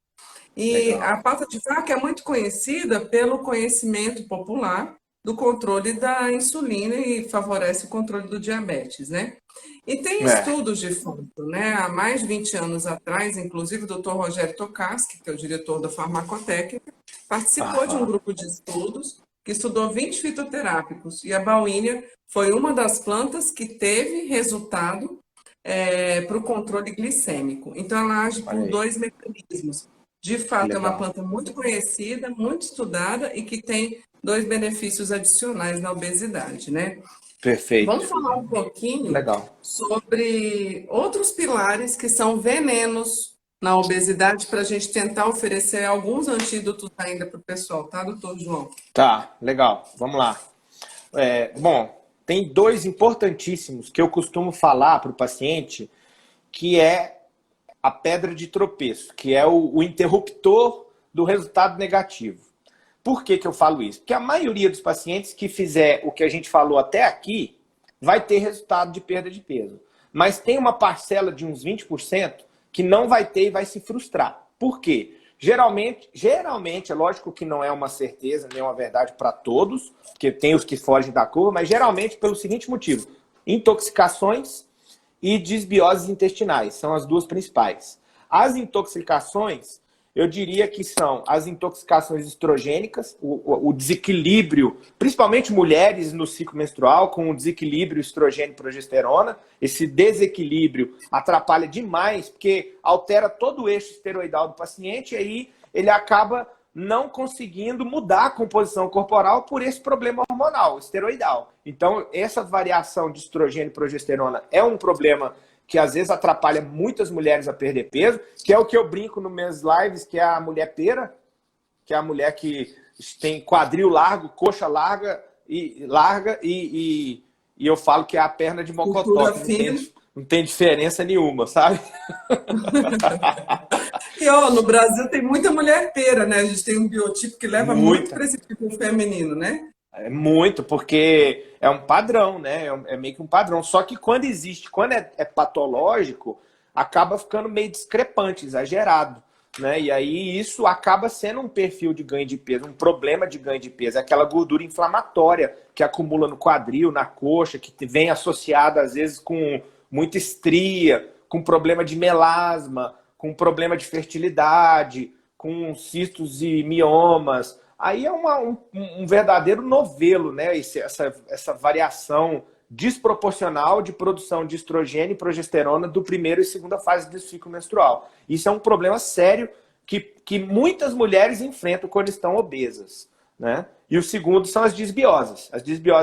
E Legal. a pata de vaca é muito conhecida pelo conhecimento popular do controle da insulina e favorece o controle do diabetes, né? E tem estudos de fundo, né? Há mais de 20 anos atrás, inclusive o Dr. Rogério Tokarski, que é o diretor da farmacotécnica, participou de um grupo de estudos que estudou 20 fitoterápicos e a baunilha foi uma das plantas que teve resultado para o controle glicêmico. Então, ela age por dois mecanismos. De fato, é uma planta muito conhecida, muito estudada e que tem dois benefícios adicionais na obesidade, né? Perfeito. Vamos falar um pouquinho sobre outros pilares que são venenos na obesidade para a gente tentar oferecer alguns antídotos ainda para o pessoal, tá, doutor João? Tá, legal. Vamos lá. Bom, tem dois importantíssimos que eu costumo falar para o paciente, que é a pedra de tropeço, que é o interruptor do resultado negativo. Por que eu falo isso? Porque a maioria dos pacientes que fizer o que a gente falou até aqui vai ter resultado de perda de peso. Mas tem uma parcela de uns 20% que não vai ter e vai se frustrar. Por quê? Geralmente, é lógico que não é uma certeza, nem uma verdade para todos, porque tem os que fogem da curva, mas geralmente pelo seguinte motivo: intoxicações e desbioses intestinais, são as duas principais. As intoxicações, eu diria que são as intoxicações estrogênicas, o desequilíbrio, principalmente mulheres no ciclo menstrual, com o desequilíbrio estrogênio e progesterona. Esse desequilíbrio atrapalha demais, porque altera todo o eixo esteroidal do paciente, e aí ele acaba não conseguindo mudar a composição corporal por esse problema hormonal, esteroidal. Então, essa variação de estrogênio e progesterona é um problema que às vezes atrapalha muitas mulheres a perder peso, que é o que eu brinco nos meus lives, que é a mulher pera, que é a mulher que tem quadril largo, coxa larga e eu falo que é a perna de mocotó, não tem diferença nenhuma, sabe? E no Brasil tem muita mulher pera, né? A gente tem um biotipo que leva muito para esse tipo feminino, né? É muito, porque é um padrão, né? É meio que um padrão. Só que quando é patológico, acaba ficando meio discrepante, exagerado, né? E aí isso acaba sendo um perfil de ganho de peso, um problema de ganho de peso. É aquela gordura inflamatória que acumula no quadril, na coxa, que vem associada às vezes com muita estria, com problema de melasma, com problema de fertilidade, com cistos e miomas. Aí é um verdadeiro novelo, né? Essa variação desproporcional de produção de estrogênio e progesterona do primeiro e segunda fase do ciclo menstrual. Isso é um problema sério que muitas mulheres enfrentam quando estão obesas, né? E o segundo são as disbioses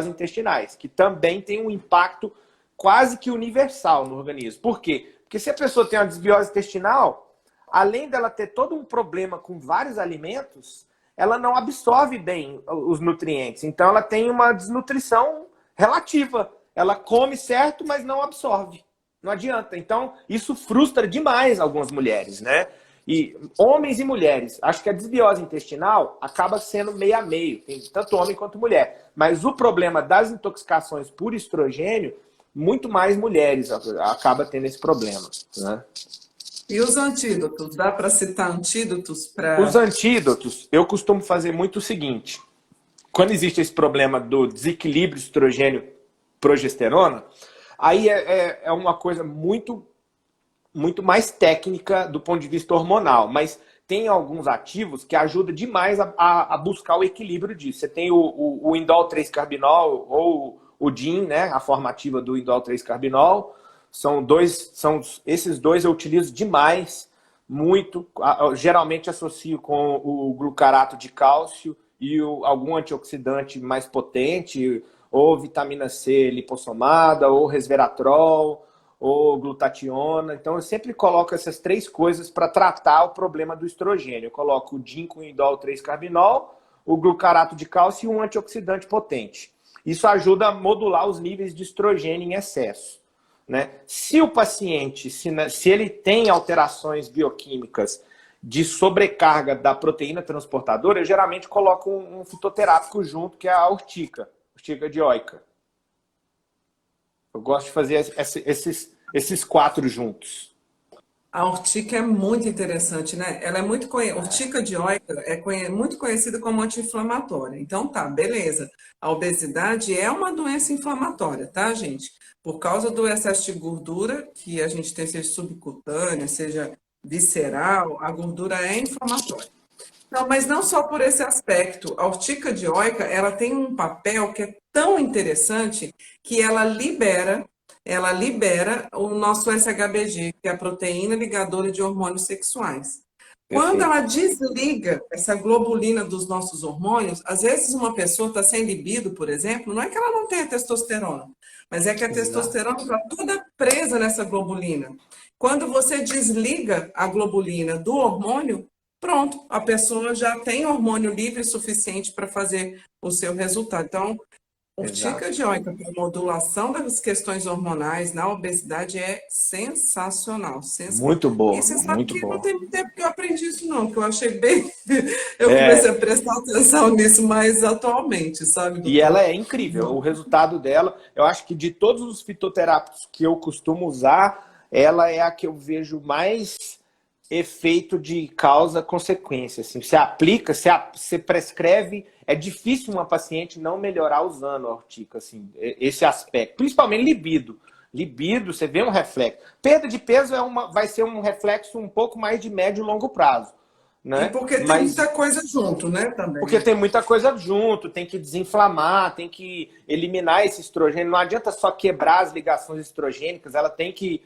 intestinais, que também têm um impacto quase que universal no organismo. Por quê? Porque se a pessoa tem uma disbiose intestinal, além dela ter todo um problema com vários alimentos, ela não absorve bem os nutrientes. Então ela tem uma desnutrição relativa. Ela come certo, mas não absorve. Não adianta. Então isso frustra demais algumas mulheres, né? E homens e mulheres. Acho que a desbiose intestinal acaba sendo meio a meio. Tem tanto homem quanto mulher. Mas o problema das intoxicações por estrogênio, muito mais mulheres acaba tendo esse problema, né? E os antídotos? Dá para citar antídotos para... Os antídotos, eu costumo fazer muito o seguinte. Quando existe esse problema do desequilíbrio estrogênio-progesterona, aí é uma coisa muito mais técnica do ponto de vista hormonal, mas tem alguns ativos que ajudam demais a buscar o equilíbrio disso. Você tem o indol 3-carbinol ou o DIN, né, a forma ativa do indol 3-carbinol. Esses dois eu utilizo demais, muito. Geralmente associo com o glucarato de cálcio e algum antioxidante mais potente, ou vitamina C lipossomada, ou resveratrol, ou glutationa. Então eu sempre coloco essas três coisas para tratar o problema do estrogênio. Eu coloco o DIN com indol 3-carbinol, o glucarato de cálcio e um antioxidante potente. Isso ajuda a modular os níveis de estrogênio em excesso, né? Se o paciente, se ele tem alterações bioquímicas de sobrecarga da proteína transportadora, eu geralmente coloco um fitoterápico junto, que é a urtica dioica. Eu gosto de fazer esses quatro juntos. A urtica é muito interessante, né? Ela é muito urtica dioica é muito conhecida como anti-inflamatória. Então tá, beleza. A obesidade é uma doença inflamatória, tá, gente? Por causa do excesso de gordura que a gente tem, seja subcutânea, seja visceral, a gordura é inflamatória. Não, mas não só por esse aspecto. A urtica dioica, ela tem um papel que é tão interessante que ela libera o nosso SHBG, que é a proteína ligadora de hormônios sexuais. Quando ela desliga essa globulina dos nossos hormônios, às vezes uma pessoa está sem libido, por exemplo, não é que ela não tenha testosterona, mas é que a testosterona está toda presa nessa globulina. Quando você desliga a globulina do hormônio, pronto, a pessoa já tem hormônio livre suficiente para fazer o seu resultado. Então, urtica dioica para modulação das questões hormonais na obesidade é sensacional. Muito boa, e você sabe muito que boa. não tem muito tempo que eu aprendi isso não, que eu achei bem... Eu comecei a prestar atenção nisso mais atualmente, sabe? E ela é incrível, o resultado dela, eu acho que de todos os fitoterápicos que eu costumo usar, ela é a que eu vejo mais efeito de causa-consequência. Assim, você aplica, você prescreve, é difícil uma paciente não melhorar usando a urtica, assim, esse aspecto, principalmente libido. Libido, você vê um reflexo. Perda de peso vai ser um reflexo um pouco mais de médio e longo prazo. Né? E porque tem muita coisa junto, né? Também. Porque tem muita coisa junto, tem que desinflamar, tem que eliminar esse estrogênio. Não adianta só quebrar as ligações estrogênicas, ela tem que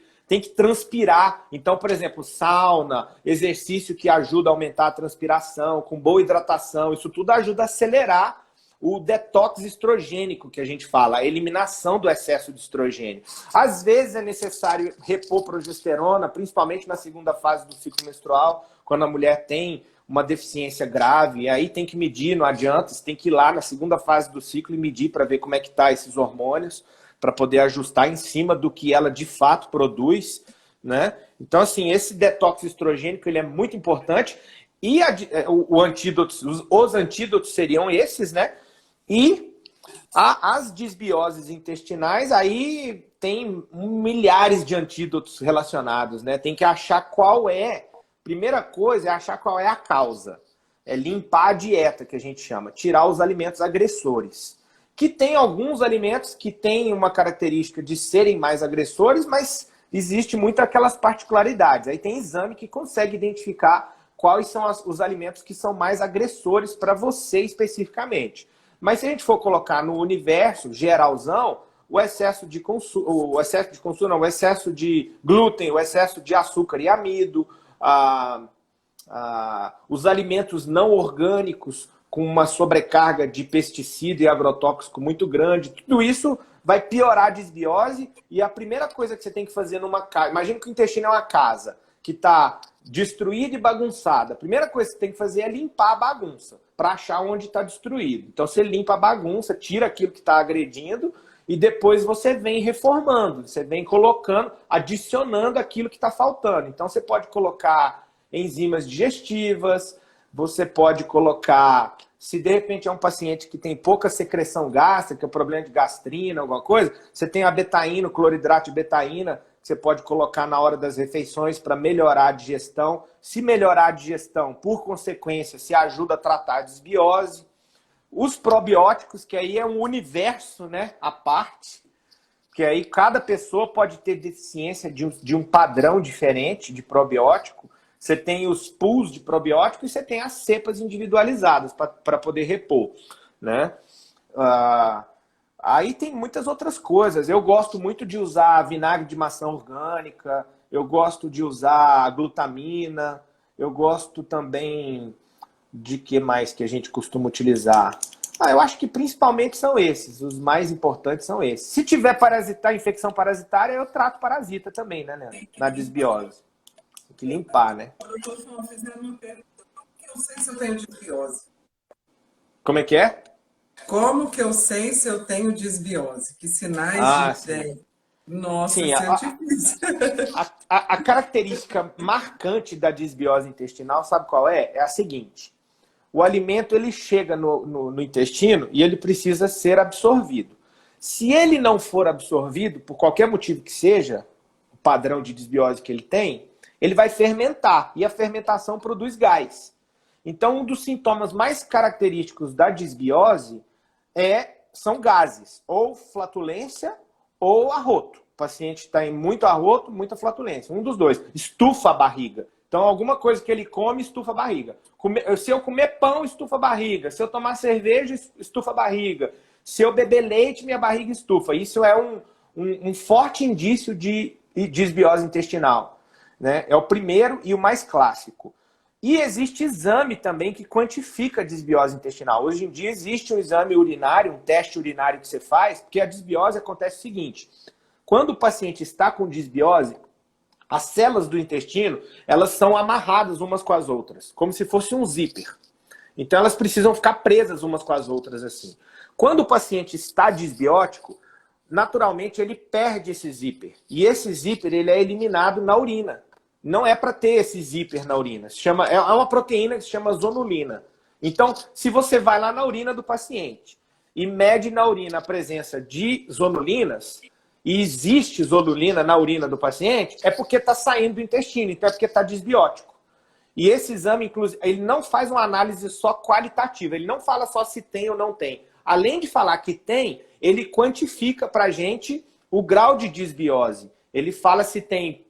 transpirar. Então, por exemplo, sauna, exercício que ajuda a aumentar a transpiração, com boa hidratação, isso tudo ajuda a acelerar o detox estrogênico que a gente fala, a eliminação do excesso de estrogênio. Às vezes é necessário repor progesterona, principalmente na segunda fase do ciclo menstrual, quando a mulher tem uma deficiência grave, e aí tem que medir, não adianta, você tem que ir lá na segunda fase do ciclo e medir para ver como é que tá esses hormônios, para poder ajustar em cima do que ela de fato produz, né? Então, assim, esse detox estrogênico ele é muito importante, e os antídotos seriam esses, né? E as disbioses intestinais, aí tem milhares de antídotos relacionados, né? Tem que achar qual é. Primeira coisa é achar qual é a causa. É limpar a dieta, que a gente chama. Tirar os alimentos agressores. Que tem alguns alimentos que têm uma característica de serem mais agressores, mas existe muito aquelas particularidades. Aí tem exame que consegue identificar quais são os alimentos que são mais agressores para você especificamente. Mas se a gente for colocar no universo geralzão, o excesso de consumo, não, o excesso de glúten, o excesso de açúcar e amido, os alimentos não orgânicos com uma sobrecarga de pesticida e agrotóxico muito grande, tudo isso vai piorar a desbiose. E a primeira coisa que você tem que fazer numa casa, imagina que o intestino é uma casa que está destruída e bagunçada. A primeira coisa que você tem que fazer é limpar a bagunça, para achar onde está destruído. Então você limpa a bagunça, tira aquilo que está agredindo, e depois você vem reformando, você vem colocando, adicionando aquilo que está faltando. Então você pode colocar enzimas digestivas, você pode colocar, se de repente é um paciente que tem pouca secreção gástrica, problema de gastrina, alguma coisa, você tem a betaína, o cloridrato de betaína, que você pode colocar na hora das refeições para melhorar a digestão. Se melhorar a digestão, por consequência, se ajuda a tratar a desbiose. Os probióticos, que aí é um universo, né, à parte, que aí cada pessoa pode ter deficiência de um padrão diferente de probiótico. Você tem os pools de probiótico e você tem as cepas individualizadas para poder repor, né? Aí tem muitas outras coisas. Eu gosto muito de usar vinagre de maçã orgânica, eu gosto de usar glutamina, eu gosto também de que mais que a gente costuma utilizar. Eu acho que principalmente são esses, os mais importantes são esses. Se tiver infecção parasitária, eu trato parasita também, né, na desbiose. Tem que limpar, né? Doutor João, fizeram uma pergunta. Como que eu sei se eu tenho desbiose? Como é que é? Como que eu sei se eu tenho desbiose? Que sinais de... Sim. Nossa, Sim, isso é difícil. a característica marcante da desbiose intestinal, sabe qual é? É a seguinte: o alimento ele chega no intestino e ele precisa ser absorvido. Se ele não for absorvido, por qualquer motivo que seja, o padrão de desbiose que ele tem, ele vai fermentar, e a fermentação produz gás. Então, um dos sintomas mais característicos da desbiose são gases, ou flatulência ou arroto. O paciente está em muito arroto, muita flatulência. Um dos dois. Estufa a barriga. Então, alguma coisa que ele come, estufa a barriga. Se eu comer pão, estufa a barriga. Se eu tomar cerveja, estufa a barriga. Se eu beber leite, minha barriga estufa. Isso é um forte indício de desbiose intestinal, né? É o primeiro e o mais clássico. E existe exame também que quantifica a desbiose intestinal. Hoje em dia existe um exame urinário, um teste urinário que você faz, porque a desbiose acontece o seguinte: quando o paciente está com desbiose, as células do intestino, elas são amarradas umas com as outras, como se fosse um zíper. Então elas precisam ficar presas umas com as outras assim. Quando o paciente está desbiótico, naturalmente ele perde esse zíper. E esse zíper ele é eliminado na urina. Não é para ter esse zíper na urina. É uma proteína que se chama zonulina. Então, se você vai lá na urina do paciente e mede na urina a presença de zonulinas, e existe zonulina na urina do paciente, é porque está saindo do intestino, então é porque está desbiótico. E esse exame, inclusive, ele não faz uma análise só qualitativa, ele não fala só se tem ou não tem. Além de falar que tem, ele quantifica para a gente o grau de desbiose. Ele fala se tem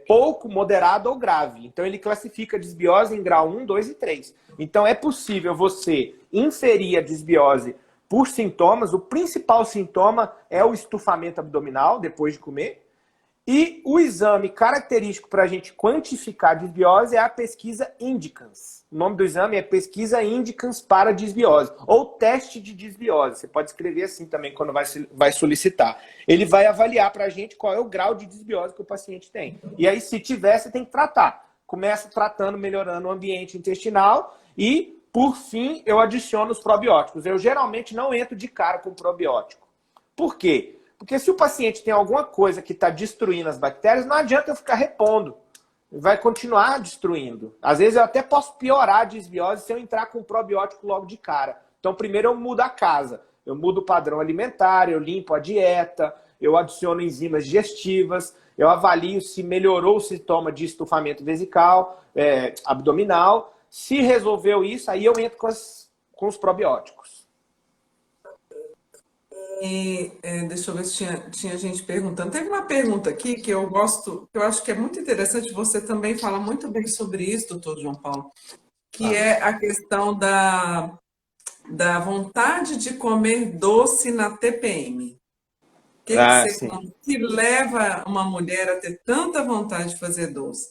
pouco, moderado ou grave. Então ele classifica a desbiose em grau 1, 2 e 3. Então é possível você inferir a desbiose por sintomas. O principal sintoma é o estufamento abdominal depois de comer. E o exame característico para a gente quantificar a desbiose é a pesquisa Indicans. O nome do exame é pesquisa Indicans para desbiose, ou teste de desbiose. Você pode escrever assim também quando vai solicitar. Ele vai avaliar para a gente qual é o grau de desbiose que o paciente tem. E aí, se tiver, você tem que tratar. Começa tratando, melhorando o ambiente intestinal e, por fim, eu adiciono os probióticos. Eu geralmente não entro de cara com probiótico. Por quê? Porque se o paciente tem alguma coisa que está destruindo as bactérias, não adianta eu ficar repondo. Vai continuar destruindo. Às vezes eu até posso piorar a desbiose se eu entrar com probiótico logo de cara. Então primeiro eu mudo a casa. Eu mudo o padrão alimentar, eu limpo a dieta, eu adiciono enzimas digestivas, eu avalio se melhorou o sintoma de estufamento vesical, abdominal. Se resolveu isso, aí eu entro com os probióticos. deixa eu ver se tinha gente perguntando. Teve uma pergunta aqui que eu gosto, que eu acho que é muito interessante, você também fala muito bem sobre isso, doutor João Paulo, que Ah, é a questão da vontade de comer doce na TPM. Que ah, você sim. conta que leva uma mulher a ter tanta vontade de fazer doce?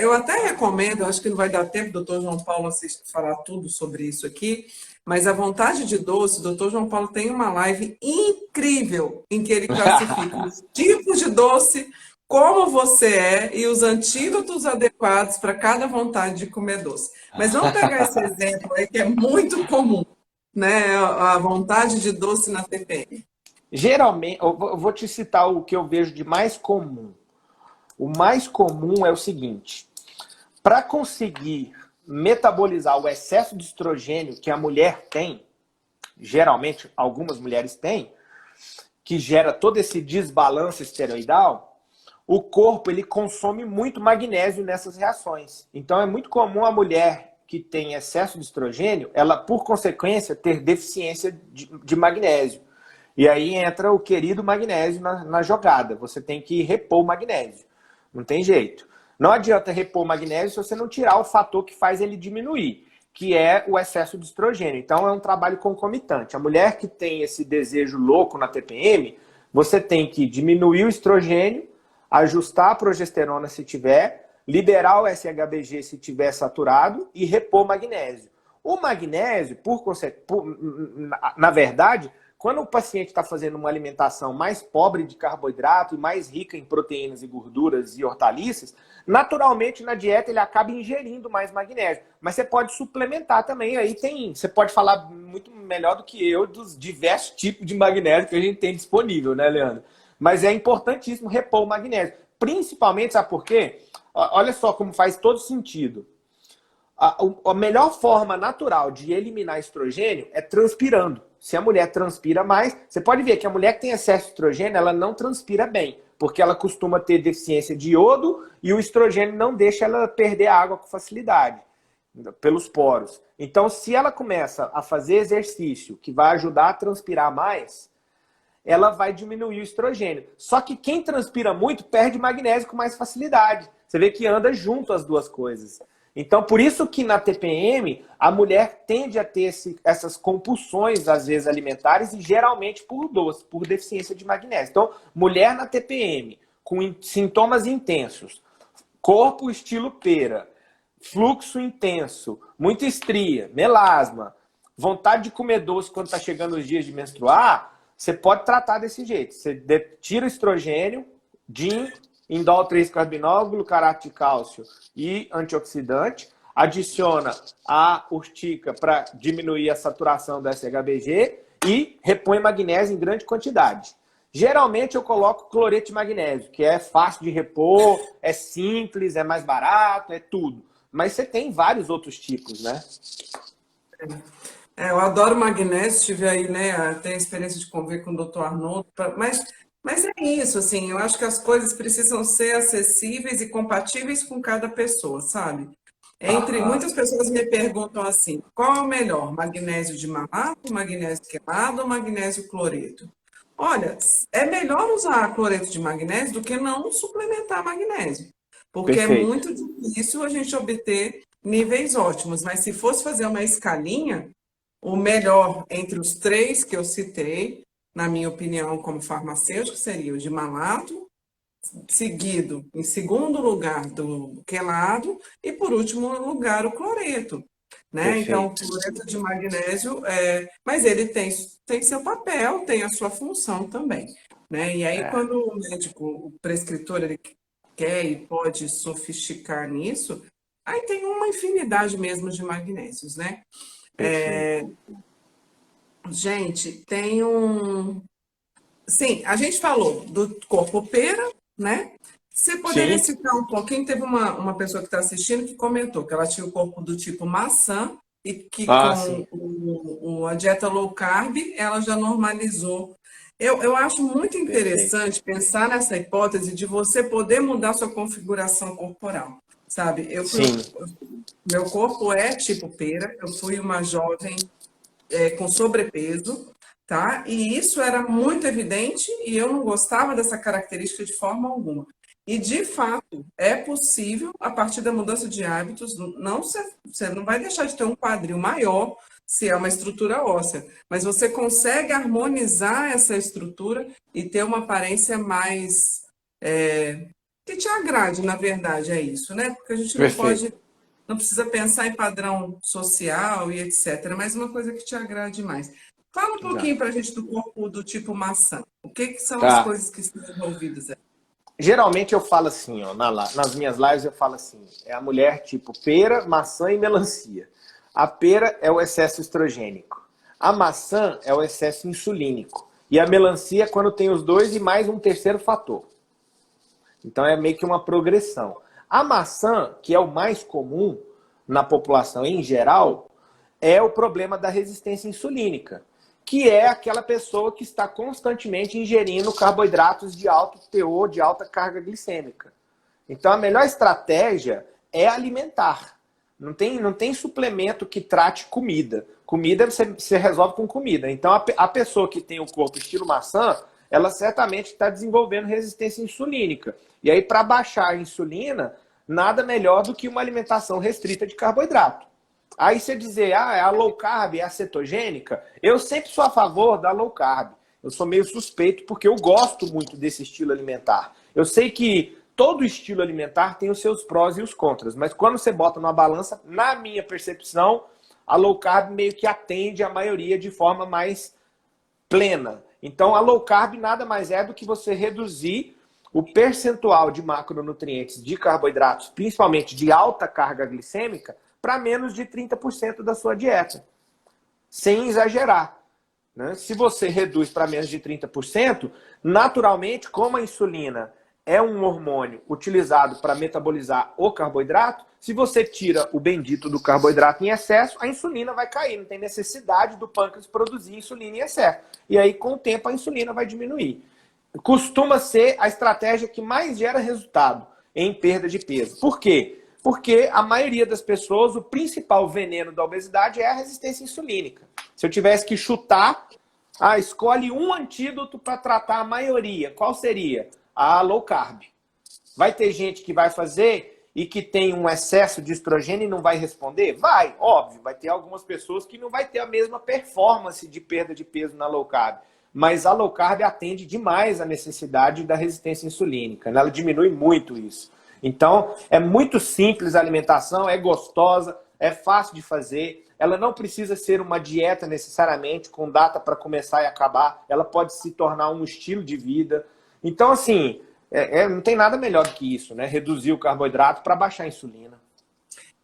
Eu até recomendo, acho que não vai dar tempo, doutor João Paulo, falar tudo sobre isso aqui, mas a vontade de doce, o doutor João Paulo tem uma live incrível em que ele classifica os tipos de doce, como você é e os antídotos adequados para cada vontade de comer doce. Mas vamos pegar esse exemplo aí que é muito comum, né? A vontade de doce na TPM. Geralmente, eu vou te citar o que eu vejo de mais comum. O mais comum é o seguinte: para conseguir metabolizar o excesso de estrogênio que a mulher tem, geralmente algumas mulheres têm, que gera todo esse desbalanço esteroidal, o corpo ele consome muito magnésio nessas reações. Então é muito comum a mulher que tem excesso de estrogênio, ela por consequência ter deficiência de magnésio. E aí entra o querido magnésio na jogada. Você tem que repor o magnésio. Não tem jeito. Não adianta repor o magnésio se você não tirar o fator que faz ele diminuir, que é o excesso de estrogênio. Então é um trabalho concomitante. A mulher que tem esse desejo louco na TPM, você tem que diminuir o estrogênio, ajustar a progesterona se tiver, liberar o SHBG se tiver saturado e repor magnésio. O magnésio, na verdade, quando o paciente está fazendo uma alimentação mais pobre de carboidrato e mais rica em proteínas e gorduras e hortaliças, naturalmente na dieta ele acaba ingerindo mais magnésio. Mas você pode suplementar também. Aí você pode falar muito melhor do que eu dos diversos tipos de magnésio que a gente tem disponível, né, Leandro? Mas é importantíssimo repor o magnésio. Principalmente, sabe por quê? Olha só como faz todo sentido. A melhor forma natural de eliminar estrogênio é transpirando. Se a mulher transpira mais, você pode ver que a mulher que tem excesso de estrogênio, ela não transpira bem, porque ela costuma ter deficiência de iodo e o estrogênio não deixa ela perder água com facilidade, pelos poros. Então, se ela começa a fazer exercício que vai ajudar a transpirar mais, ela vai diminuir o estrogênio. Só que quem transpira muito perde magnésio com mais facilidade. Você vê que anda junto as duas coisas. Então, por isso que na TPM, a mulher tende a ter essas compulsões, às vezes, alimentares, e geralmente por doce, por deficiência de magnésio. Então, mulher na TPM, com sintomas intensos, corpo estilo pera, fluxo intenso, muita estria, melasma, vontade de comer doce quando está chegando os dias de menstruar, você pode tratar desse jeito. Você tira o estrogênio, DIN, indol 3-carbinol, glucarato de cálcio e antioxidante, adiciona a urtica para diminuir a saturação do SHBG e repõe magnésio em grande quantidade. Geralmente eu coloco cloreto de magnésio, que é fácil de repor, é simples, é mais barato, é tudo. Mas você tem vários outros tipos, né? Eu adoro magnésio, tive aí, né, tenho a experiência de conviver com o Dr. Arnoldo, mas é isso, assim, eu acho que as coisas precisam ser acessíveis e compatíveis com cada pessoa, sabe? Aham. Muitas pessoas me perguntam assim, qual é o melhor, magnésio de malato, magnésio queimado ou magnésio cloreto? Olha, é melhor usar cloreto de magnésio do que não suplementar magnésio, porque é Perfeito. muito difícil a gente obter níveis ótimos, mas se fosse fazer uma escalinha, o melhor entre os três que eu citei, na minha opinião, como farmacêutico, seria o de malato, seguido, em segundo lugar, do quelado, e por último lugar, o cloreto. Né? Então, o Perfeito. cloreto de magnésio, mas ele tem seu papel, tem a sua função também. Né? E aí, É, quando o médico, o prescritor, ele quer e pode sofisticar nisso, aí tem uma infinidade mesmo de magnésios, né? perfeito. Gente, tem um. Sim, a gente falou do corpo pera, né? Você poderia Sim. citar um pouquinho? Teve uma pessoa que está assistindo que comentou que ela tinha o corpo do tipo maçã e que Ah, sim. com a dieta low carb ela já normalizou. Eu acho muito Perfeito. interessante pensar nessa hipótese de você poder mudar sua configuração corporal, sabe? Sim. Meu corpo é tipo pera, eu fui uma jovem com sobrepeso, tá? E isso era muito evidente e eu não gostava dessa característica de forma alguma. E, de fato, é possível, a partir da mudança de hábitos, não você não vai deixar de ter um quadril maior se é uma estrutura óssea, mas você consegue harmonizar essa estrutura e ter uma aparência mais que te agrade, na verdade, é isso, né? Porque a gente não Perfeito. pode, não precisa pensar em padrão social e etc., mas uma coisa que te agrade mais. Fala um pouquinho Exato. para a gente do corpo do tipo maçã. O que que são as Tá. coisas que estão envolvidas aí? Geralmente eu falo assim, ó, nas minhas lives eu falo assim, é a mulher tipo pera, maçã e melancia. A pera é o excesso estrogênico. A maçã é o excesso insulínico. E a melancia é quando tem os dois e mais um terceiro fator. Então é meio que uma progressão. A maçã, que é o mais comum na população em geral, é o problema da resistência insulínica, que é aquela pessoa que está constantemente ingerindo carboidratos de alto teor, de alta carga glicêmica. Então a melhor estratégia é alimentar. Não tem suplemento que trate comida. Comida você resolve com comida. Então a pessoa que tem o corpo estilo maçã, ela certamente está desenvolvendo resistência insulínica. E aí, para baixar a insulina, nada melhor do que uma alimentação restrita de carboidrato. Aí você dizer, a low carb é a cetogênica, eu sempre sou a favor da low carb. Eu sou meio suspeito porque eu gosto muito desse estilo alimentar. Eu sei que todo estilo alimentar tem os seus prós e os contras, mas quando você bota numa balança, na minha percepção, a low carb meio que atende a maioria de forma mais plena. Então, a low carb nada mais é do que você reduzir o percentual de macronutrientes de carboidratos, principalmente de alta carga glicêmica, para menos de 30% da sua dieta, sem exagerar. Né? Se você reduz para menos de 30%, naturalmente, como a insulina é um hormônio utilizado para metabolizar o carboidrato, se você tira o bendito do carboidrato em excesso, a insulina vai cair, não tem necessidade do pâncreas produzir insulina em excesso. E aí, com o tempo, a insulina vai diminuir. Costuma ser a estratégia que mais gera resultado em perda de peso. Por quê? Porque a maioria das pessoas, o principal veneno da obesidade é a resistência insulínica. Se eu tivesse que chutar, escolhe um antídoto para tratar a maioria. Qual seria? A low carb. Vai ter gente que vai fazer e que tem um excesso de estrogênio e não vai responder? Vai, óbvio. Vai ter algumas pessoas que não vai ter a mesma performance de perda de peso na low carb. Mas a low carb atende demais a necessidade da resistência insulínica. Ela diminui muito isso. Então, é muito simples a alimentação, é gostosa, é fácil de fazer. Ela não precisa ser uma dieta necessariamente, com data para começar e acabar. Ela pode se tornar um estilo de vida. Então, assim, não tem nada melhor do que isso, né? Reduzir o carboidrato para baixar a insulina.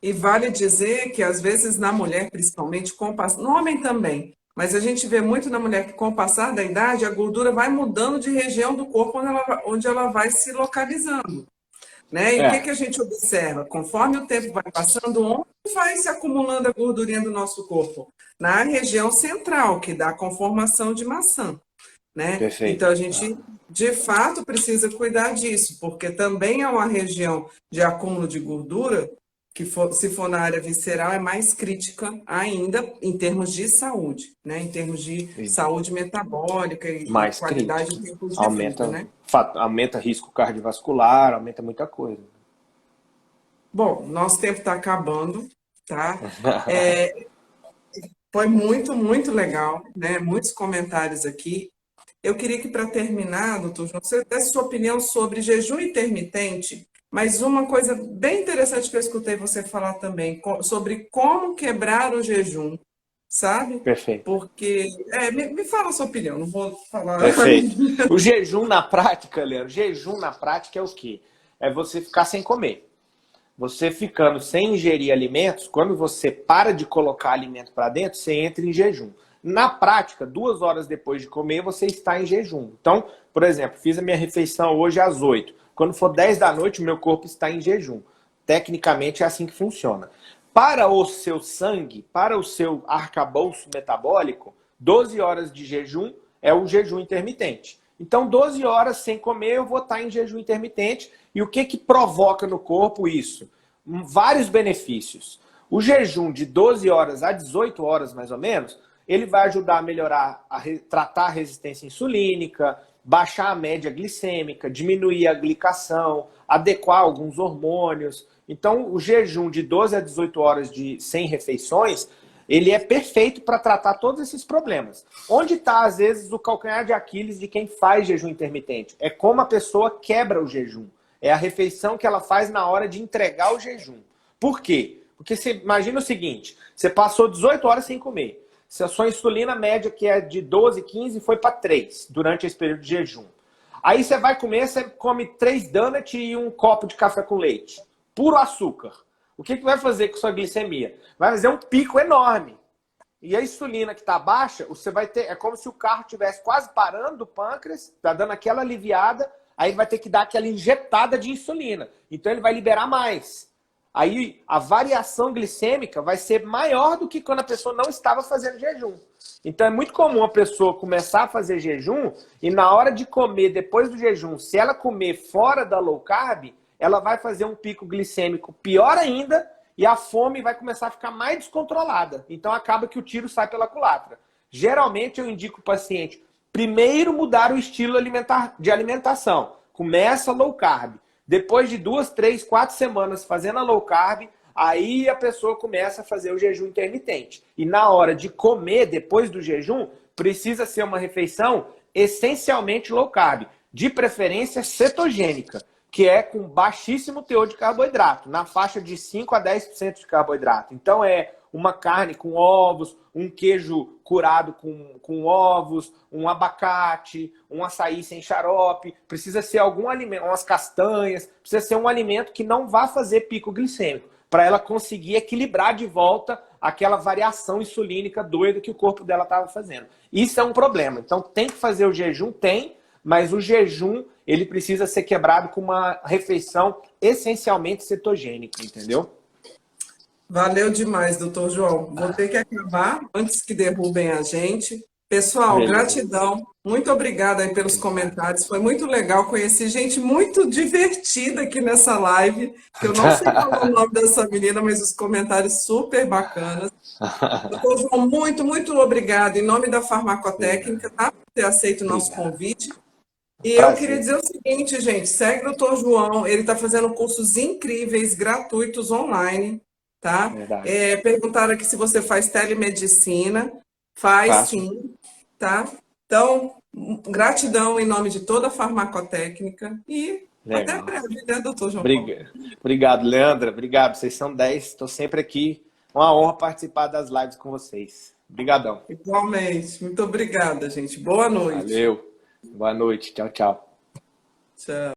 E vale dizer que, às vezes, na mulher, principalmente, no homem também, mas a gente vê muito na mulher que, com o passar da idade, a gordura vai mudando de região do corpo onde ela vai se localizando. Né? E o que É, que a gente observa? Conforme o tempo vai passando, onde vai se acumulando a gordurinha do nosso corpo? Na região central, que dá a conformação de maçã. Né? perfeito. Então, a gente, de fato, precisa cuidar disso, porque também é uma região de acúmulo de gordura que, se for na área visceral, é mais crítica ainda em termos de saúde, né? Em termos de saúde metabólica e Mais qualidade crítico. de tempo de vida, Aumenta, né? aumenta risco cardiovascular, aumenta muita coisa. Bom, nosso tempo está acabando, tá? Foi muito, muito legal, né? Muitos comentários aqui. Eu queria que, para terminar, doutor João, você desse sua opinião sobre jejum intermitente, mas uma coisa bem interessante que eu escutei você falar também, sobre como quebrar o jejum, sabe? Perfeito. Porque, me fala a sua opinião, não vou falar. Perfeito. O jejum na prática, Leandro, jejum na prática é o quê? É você ficar sem comer. Você ficando sem ingerir alimentos, quando você para de colocar alimento para dentro, você entra em jejum. Na prática, 2 horas depois de comer, você está em jejum. Então, por exemplo, fiz a minha refeição hoje às 8. Quando for 10 da noite, o meu corpo está em jejum. Tecnicamente é assim que funciona. Para o seu sangue, para o seu arcabouço metabólico, 12 horas de jejum é o jejum intermitente. Então, 12 horas sem comer, eu vou estar em jejum intermitente. E o que provoca no corpo isso? Vários benefícios. O jejum de 12 horas a 18 horas, mais ou menos, ele vai ajudar a melhorar, tratar a resistência insulínica, baixar a média glicêmica, diminuir a glicação, adequar alguns hormônios. Então, o jejum de 12 a 18 horas sem refeições, ele é perfeito para tratar todos esses problemas. Onde está, às vezes, o calcanhar de Aquiles de quem faz jejum intermitente? É como a pessoa quebra o jejum. É a refeição que ela faz na hora de entregar o jejum. Por quê? Porque você imagina o seguinte, você passou 18 horas sem comer. Se a sua insulina média, que é de 12, 15, foi para 3 durante esse período de jejum. Aí você vai comer, você come 3 donuts e um copo de café com leite. Puro açúcar. O que vai fazer com sua glicemia? Vai fazer um pico enorme. E a insulina que está baixa, você vai ter, é como se o carro estivesse quase parando do pâncreas, está dando aquela aliviada, aí vai ter que dar aquela injetada de insulina. Então ele vai liberar mais. Aí a variação glicêmica vai ser maior do que quando a pessoa não estava fazendo jejum. Então é muito comum a pessoa começar a fazer jejum e na hora de comer, depois do jejum, se ela comer fora da low carb, ela vai fazer um pico glicêmico pior ainda e a fome vai começar a ficar mais descontrolada. Então acaba que o tiro sai pela culatra. Geralmente eu indico o paciente primeiro mudar o estilo de alimentação. Começa low carb. Depois de 2, 3, 4 semanas fazendo a low carb, aí a pessoa começa a fazer o jejum intermitente. E na hora de comer, depois do jejum, precisa ser uma refeição essencialmente low carb, de preferência cetogênica, que é com baixíssimo teor de carboidrato, na faixa de 5 a 10% de carboidrato. Então é uma carne com ovos, um queijo curado com ovos, um abacate, um açaí sem xarope, precisa ser algum alimento, umas castanhas, precisa ser um alimento que não vá fazer pico glicêmico, para ela conseguir equilibrar de volta aquela variação insulínica doida que o corpo dela estava fazendo. Isso é um problema. Então tem que fazer o jejum? Tem, mas o jejum ele precisa ser quebrado com uma refeição essencialmente cetogênica, entendeu? Valeu demais, doutor João. Vou ter que acabar antes que derrubem a gente. Pessoal, Beleza. gratidão. Muito obrigada aí pelos comentários. Foi muito legal conhecer gente muito divertida aqui nessa live, que eu não sei falar o nome dessa menina, mas os comentários super bacanas. Doutor João, muito, muito obrigado. Em nome da Farmacotécnica, tá? Por ter aceito o nosso convite. E eu queria dizer o seguinte, gente, segue o doutor João, ele está fazendo cursos incríveis, gratuitos, online, tá? Perguntaram aqui se você faz telemedicina. Faz sim, tá? Então, gratidão em nome de toda a Farmacotécnica e até breve, né, doutor João Paulo? Obrigado, Leandra. Obrigado, vocês são 10. Estou sempre aqui. Uma honra participar das lives com vocês. Obrigadão. Igualmente. Muito obrigada, gente. Boa noite. Valeu. Boa noite. Tchau, tchau. Tchau.